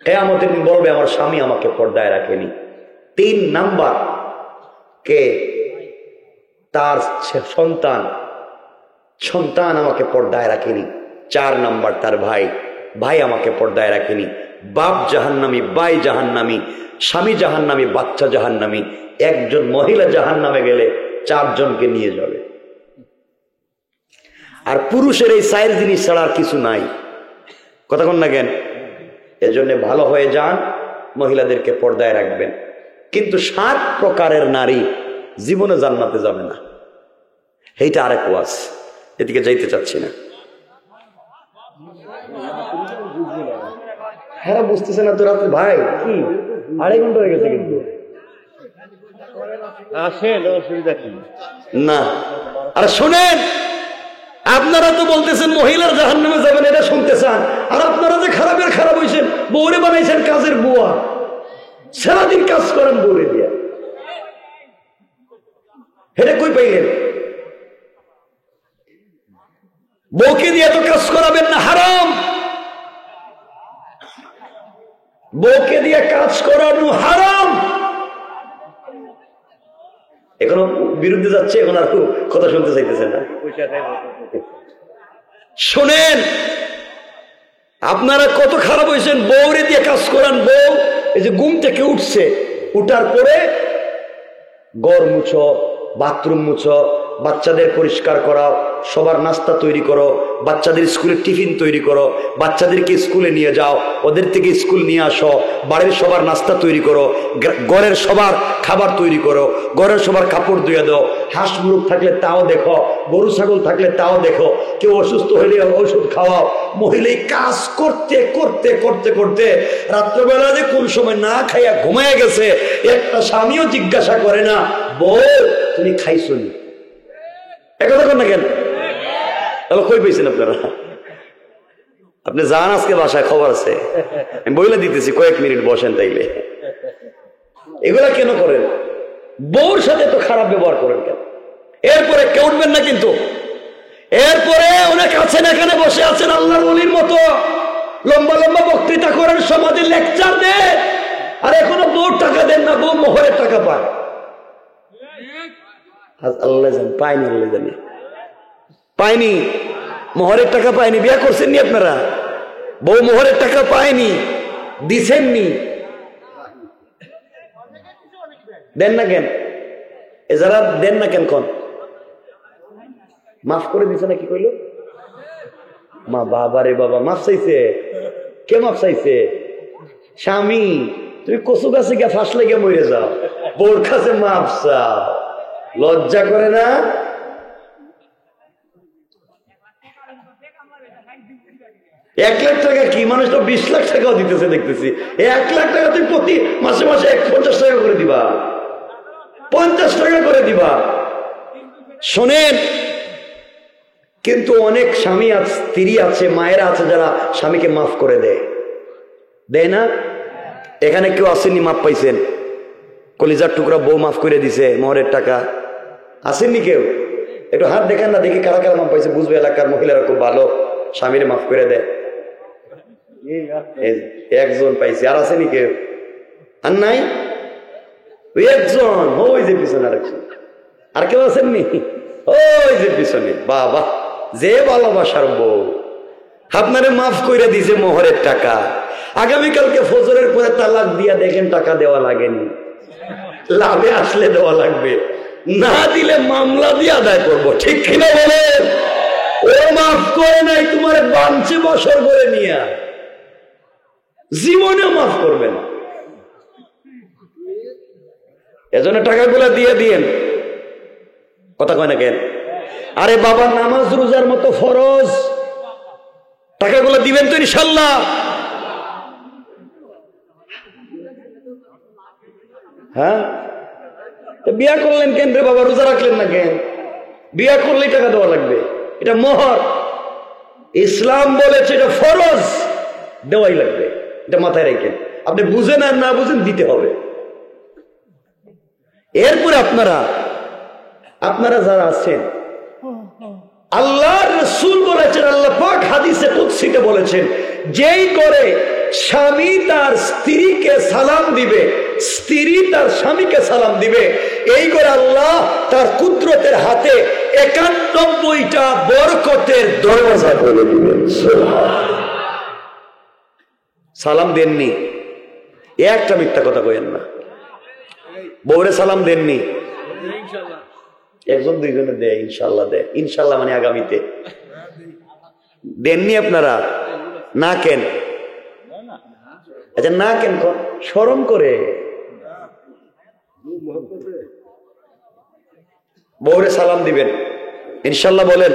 কিয়ামতের দিন বলবে আমার স্বামী আমাকে পর্দায় রাখেনি। 3 নাম্বার কে? তার সন্তান আমাকে পর্দায় রাখেনি। 4 নাম্বার তার ভাই আমাকে পর্দায় রাখেনি। বাপ জাহান্নামী, ভাই জাহান্নামী, স্বামী জাহান্নামী, বাচ্চা জাহান্নামী। একজন মহিলা জাহান্নামে গেলে 4 জনকে নিয়ে যাবে। আর পুরুষের এই 4 জিনিস ছাড়া আর কিছু নাই। কথা কোন না কেন? এজন্য ভালো হয়ে যান, মহিলাদেরকে পর্দায় রাখবেন। কিন্তু 7 প্রকারের নারী জীবনে জান্নাতে যাবে না। এইটা আরেক ওয়াজ, এদিকে যাইতে চাচ্ছি না। হ্যাঁ বুঝতেছে না তো রাত্রে ভাই, কি 2.5 ঘন্টা হয়ে গেছে কিন্তু না। আর শোনেন, আপনারা তো বলতেছেন মহিলার জাহান্নামে যাবেন, এটা শুনতে চান। আর আপনারা যে খারাপের খারাপ হয়েছেন, বউরে বানাইছেন কাজের বুয়া, সারাদিন কাজ করেন বউরে দিয়া। এটা কই পাইলেন? বউকে দিয়ে তো কাজ করাবেন না, হারাম। বউকে দিয়ে কাজ করানো হারাম। এখনো বিরুদ্ধে যাচ্ছে, এখন আর কথা শুনতে চাইতেছেন না। শোনেন, আপনারা কত খারাপ হয়েছেন, বউরে দিয়ে কাজ করান। বউ এই যে ঘুম থেকে উঠছে, উঠার পরে ঘর মুছো, বাথরুম মুছো, বাচ্চাদের পরিষ্কার করাও, সবার নাস্তা তৈরি করো, বাচ্চাদের স্কুলে টিফিন তৈরি করো, বাচ্চাদেরকে স্কুলে নিয়ে যাও, ওদের থেকে স্কুল নিয়ে আসো, বাড়ির সবার নাস্তা তৈরি করো, ঘরের সবার খাবার তৈরি করো, ঘরের সবার কাপড় ধুয়ে দাও, হাঁস মুরগ থাকলে তাও দেখো, গরু ছাগল থাকলে তাও দেখো, কেউ অসুস্থ হলে ওষুধ খাওয়াও। মহিলা কাজ করতে করতে করতে করতে রাত্রেবেলা যে কোন সময় না খাইয়া ঘুমাইয়া গেছে, একটা স্বামীও জিজ্ঞাসা করে না বউ তুমি খাইছো নি? একথা কর না কেন? তাহলে কই পেয়েছেন আপনারা? আপনি যান আজকে বাসায়, খবর আছে, আমি বইলে দিতেছি, কয়েক মিনিট বসেন। তাইলে এগুলা কেন করেন? বউর সাথে তো খারাপ ব্যবহার করেন কেন? এরপরে কেউ উঠবেন না কিন্তু। এরপরে অনেক আছেন এখানে বসে আছেন আল্লাহর ওলির মতো, লম্বা লম্বা বক্তৃতা করেন, সমাজে লেকচার দেন, আর এখনো বউর টাকা দেন না, বউ মোহরের টাকা পায়। আল্লাহ জানে পায়নি, আল্লাহ জানে পায়নি, মোহরের টাকা পায়নি। বিয়ে করছেননি আপনারা? বউ মোহরের টাকা পায়নি, দিছেননি, দেন না কেন? এ যারা দেন না কেন কোন মাফ করে দিছে না কি কইলো মা বাবা রে বাবা মাফ চাইছে কে মাফ চাইছে স্বামী তুমি কচু গাছে গিয়ে ফাঁসলে গিয়ে মরে যাও বোর কাছে মাফ চাও লজ্জা করে না $1,00,000 কি মানুষ তো 20 লাখ টাকাও দিতেছে দেখতেছি $1,00,000 তুই প্রতি মাসে মাসে 50 টাকা করে দিবা 50 টাকা করে দিবা শোনেন কিন্তু অনেক স্বামী আছে স্ত্রী আছে মায়েরা আছে যারা স্বামীকে মাফ করে দেয় না এখানে কেউ আসেননি মাফ পাইছেন কলিজার টুকরা বউ মাফ করে দিছে মোহরের টাকা আসেননি কেউ একটু হাত দেখেন না দেখি কারা কারা মাফ পাইছে বুঝবে এলাকার মহিলারা খুব ভালো স্বামীরে মাফ করে দেয় একজন পাইছে আর আসেনি কেউ আর নাই ওই একজন ওই যে পিছনে আর কেউ আসেননি ওই যে পিছনে বাবা যে ভালোবাসার বউ আপনারে মাফ করে দিছে মোহরের টাকা আগামীকালকে ফজরের পরে তালাক দিয়া দেখেন টাকা দেওয়া লাগেনি লাভে আসলে দেওয়া লাগবে না দিলে মামলা দিয়ে আদায় করবো ঠিক কিনা বলেন ও মাফ করে নাই তোমার বাঞ্চে বছর করে নিয়ে জীবনেও মাফ করবে না এজন্য টাকাগুলা দিয়ে দিয়েন কথা কয় না কেন আরে বাবা নামাজ রোজার মতো ফরজ টাকাগুলো দিবেন তো ইনশাল্লাহ হ্যাঁ বিয়া করলেন কেন রে বাবা রোজা রাখলেন না কেন বিয়া করলেই টাকা দেওয়া লাগবে এটা মোহর ইসলাম বলেছে এটা ফরজ দেওয়াই লাগবে এটা মাথায় রেখেন আপনি বুঝেন আর না বুঝেন দিতে হবে এরপরে আপনারা যারা আছেন আল্লাহর রাসূল বলেছেন আল্লাহ পাক হাদিসে কুদসিতে বলেছেন যেই করে স্বামী তার স্ত্রীকে সালাম দিবে স্ত্রী তার স্বামীকে সালাম দিবে এই করে আল্লাহ তার কুদরতের হাতে ৯১টা বরকতের দরওয়াজা খুলে দিবেন সালাম দেননি একটা মিথ্যা কথা কইেন না বউরে সালাম দেননি একজন দুইজনে দেয় ইনশাল্লাহ দেয় ইনশাল্লাহ মানে আগামীতে দেননি আপনারা না কেন আচ্ছা না কেন শরম করে বউরে সালাম দিবেন ইনশাল্লাহ বলেন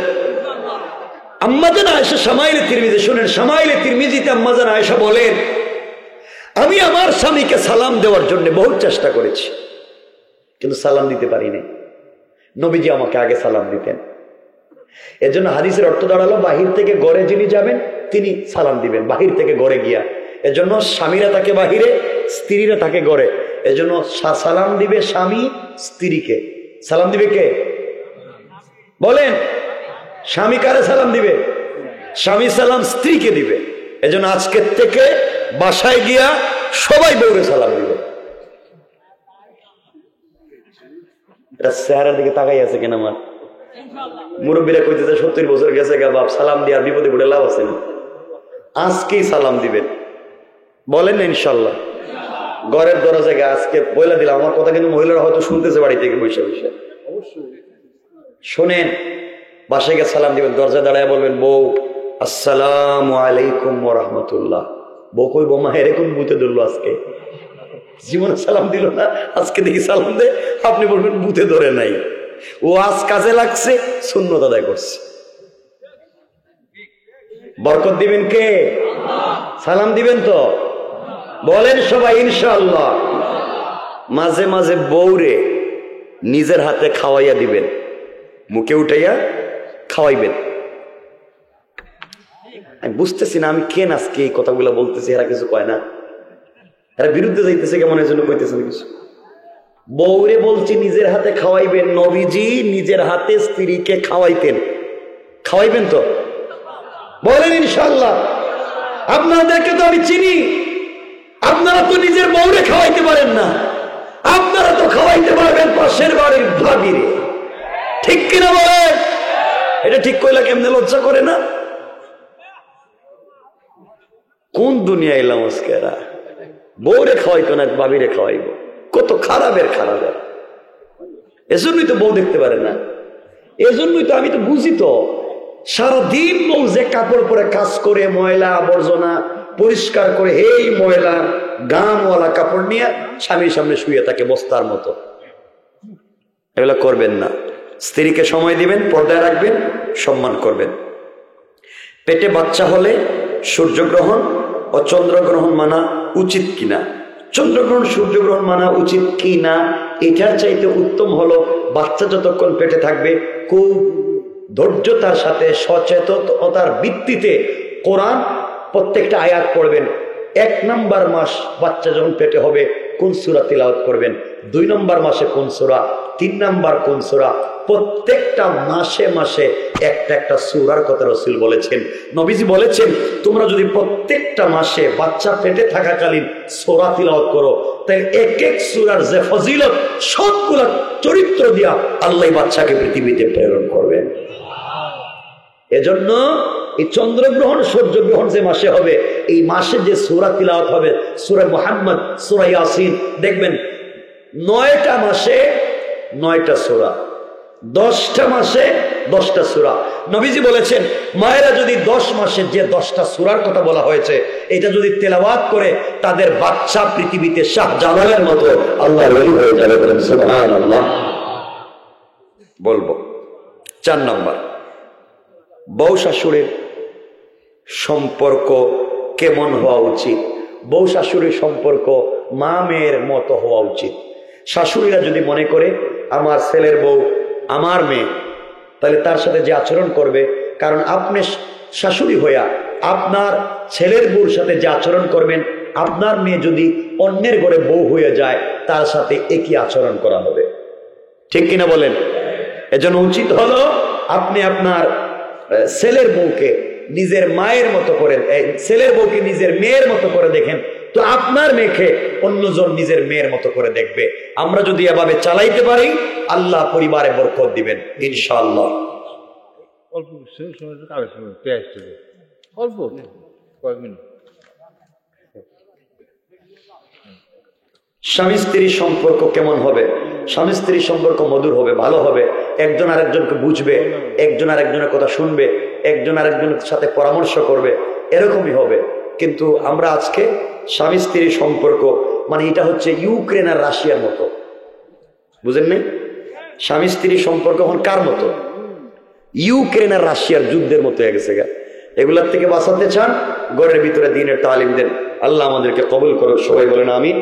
আম্মাজান আয়েশা শামাইলে তিরমিজি শুনেন শামাইলে তিরমিজিতে আম্মাজান আয়েশা বলেন আমি আমার স্বামীকে সালাম দেওয়ার জন্য বহু চেষ্টা করেছি কিন্তু সালাম দিতে পারিনি নবীজি আমাকে আগে সালাম দিতেন এজন্য হাদিসের অর্থ দাঁড়ালো বাহির থেকে গড়ে যিনি যাবেন তিনি সালাম দিবেন বাহির থেকে গড়ে গিয়া এজন্য স্বামীরা তাকে বাহিরে স্ত্রীরা তাকে গড়ে এজন্য সালাম দিবে স্বামী স্ত্রীকে সালাম দিবে কে বলেন স্বামী কারে সালাম দিবে স্বামী সালাম স্ত্রীকে দিবে এজন্য আজকের থেকে বাসায় গিয়া সবাই বউরে সালাম দিবে এটা চেহারার দিকে তাকাই আছে কেন আমার মুরব্বীরা কইতেছে 70 বছর গেছে গা বাপ সালাম দিয়ে আর বিপদে পড়ে লাভ আছে না আজকেই সালাম দিবেন বলেন না ইনশাল্লাহ ঘরের দরজায় আজকে বইলা দিলাম আমার কথা কিন্তু মহিলারা হয়তো শুনতেছে বাড়ি থেকে বসে বসে শোনেন বাসায় গিয়ে সালাম দিবেন দরজা দাঁড়ায় বলবেন বউ আসসালামু আলাইকুম ওয়া রাহমাতুল্লাহ বউ কই বোমা এরকম বুতে ধরলো আজকে জীবনে সালাম দিল না আজকে দেখি সালাম দে আপনি বলবেন বুতে ধরে নাই ও আজ কাজে লাগছে সুন্নত আদায় করছে বরকত দিবেন কে সালাম দিবেন তো বলেন সবাই ইনশাআল্লাহ মাঝে মাঝে বউরে নিজের হাতে খাওয়াইয়া দিবেন মুখে উঠাইয়া খাওয়াইবেন আমি বুঝতেছি না আমি কেন আজকে এই কথাগুলো বলতেছি এরা কিছু কয় না এরা বিরুদ্ধে যাইতেছে কেমন এর জন্য কইতেছে কিছু বউরে বলছি নিজের হাতে খাওয়াইবেন নবীজি নিজের হাতে স্ত্রীকে খাওয়াইতেন খাওয়াইবেন তো বলেন ইনশাআল্লাহ আপনাদেরকে তো আমি চিনি আপনারা তো নিজের বউরে খাওয়াইতে পারেন না আপনারা তো খাওয়াইতে পারবেন পাশের বাড়ির ভাবিরে ঠিক কিনা বলেন এটা ঠিক কইলা কেমনে লজ্জা করে না কোন দুনিয়া এলাম আজকে এরা বউরে খাওয়াইতো না ভাবিরে খাওয়াইবো কত খারাপের এজন্যই তো বউ দেখতে পারে না, এজন্যই তো আমি তো বুঝি তো, সারাদিন বউ যে কাপড় পরে কাজ করে ময়লা আবর্জনা পরিষ্কার করে এই ময়লা গামওয়ালা কাপড় নিয়ে স্বামীর সামনে শুয়ে থাকে বস্তার মতো। এগুলা করবেন না। স্ত্রীকে সময় দিবেন, পর্দায় রাখবেন, সম্মান করবেন। পেটে বাচ্চা হলে সূর্যগ্রহণ ও চন্দ্রগ্রহণ মানা উচিত কিনা, চন্দ্রগ্রহণ সূর্যগ্রহণ মানা উচিত কিনা, এটার চাইতে উত্তম হলো বাচ্চা যতক্ষণ পেটে থাকবে খুব ধৈর্যতার সাথে সচেতনতার ভিত্তিতে কোরআন প্রত্যেকটা আয়াত পড়বেন। 1 নম্বর মাস বাচ্চা যখন পেটে হবে কোন সূরা তিলাওয়াত করবেন, 2 নম্বর মাসে কোন সূরা, 3 নম্বর কোন সূরা, প্রত্যেকটা মাসে মাসে একটা একটা সূরার কথা রাসূল বলেছেন। নবীজি বলেছেন তোমরা যদি প্রত্যেকটা মাসে বাচ্চা পেটে থাকাকালীন সূরা তিলাওয়াত করো, তাহলে এক এক সূরার যে ফজিলত সবগুলা চরিত্র দিয়া আল্লাহ বাচ্চাকে পৃথিবীতে প্রেরণ করবেন। এজন্য এই চন্দ্রগ্রহণ সূর্যগ্রহণ যে মাসে হবে, এই মাসে যে সূরা তিলাওয়াত হবে সূরা মুহাম্মদ, সূরা ইয়াসিন, দেখবেন 9টা মাসে 9টা সূরা, 10টা মাসে 10টা সূরা। নবীজি বলেছেন মায়েরা যদি 10 মাসে যে 10টা সূরার কথা বলা হয়েছে এটা যদি তেলাওয়াত করে তাদের বাচ্চা পৃথিবীতে শাহজালালের মতো আল্লাহর ওলি হয়ে যাবে। বলেন সুবহানাল্লাহ। বলবো 4 নম্বর, বউ শাশুড়ির সম্পর্ক কেমন হওয়া উচিত। বউ শাশুড়ির সম্পর্ক মা মেয়ের মতো হওয়া উচিত। শাশুড়িরা যদি মনে করে আমার ছেলের বউ আমার মেয়ে, তাহলে তার সাথে যে আচরণ করবে, কারণ আপনি শাশুড়ি হইয়া আপনার ছেলের বউর সাথে যে আচরণ করবেন, আপনার মেয়ে যদি অন্যের ঘরে বউ হয়ে যায় তার সাথে একই আচরণ করা হবে। ঠিক কিনা বলেন? এজন্য উচিত হলো আপনি আপনার ছেলের বউকে নিজের মায়ের মতো করে, ছেলের বউকে নিজের মেয়ের মতো করে দেখেন, তো আপনার মেয়েকে অন্যজন নিজের মেয়ের মতো করে দেখবে। আমরা যদি এভাবে চালাইতে পারি আল্লাহ পরিবারে বরকত দিবেন ইনশাআল্লাহ।
অল্প অল্প কয়েক মিনিট।
স্বামী স্ত্রীর সম্পর্ক কেমন হবে? স্বামী স্ত্রীর সম্পর্ক মধুর হবে, ভালো হবে, একজন আরেকজনকে বুঝবে, একজন আরেকজনের কথা শুনবে, একজন আরেকজনের সাথে পরামর্শ করবে, এরকমই হবে। কিন্তু আমরা আজকে স্বামী স্ত্রীর সম্পর্ক মানে এটা হচ্ছে ইউক্রেন আর রাশিয়ার মতো, বুঝেন নাই? স্বামী স্ত্রীর সম্পর্ক এখন কার মতো? ইউক্রেন আর রাশিয়ার যুদ্ধের মতো হয়ে গেছে। এগুলার থেকে বাঁচাতে চান, ঘরের ভিতরে দ্বীনের তালিম দেন। আল্লাহ আমাদেরকে কবুল করুন। সবাই বলেন আমিন।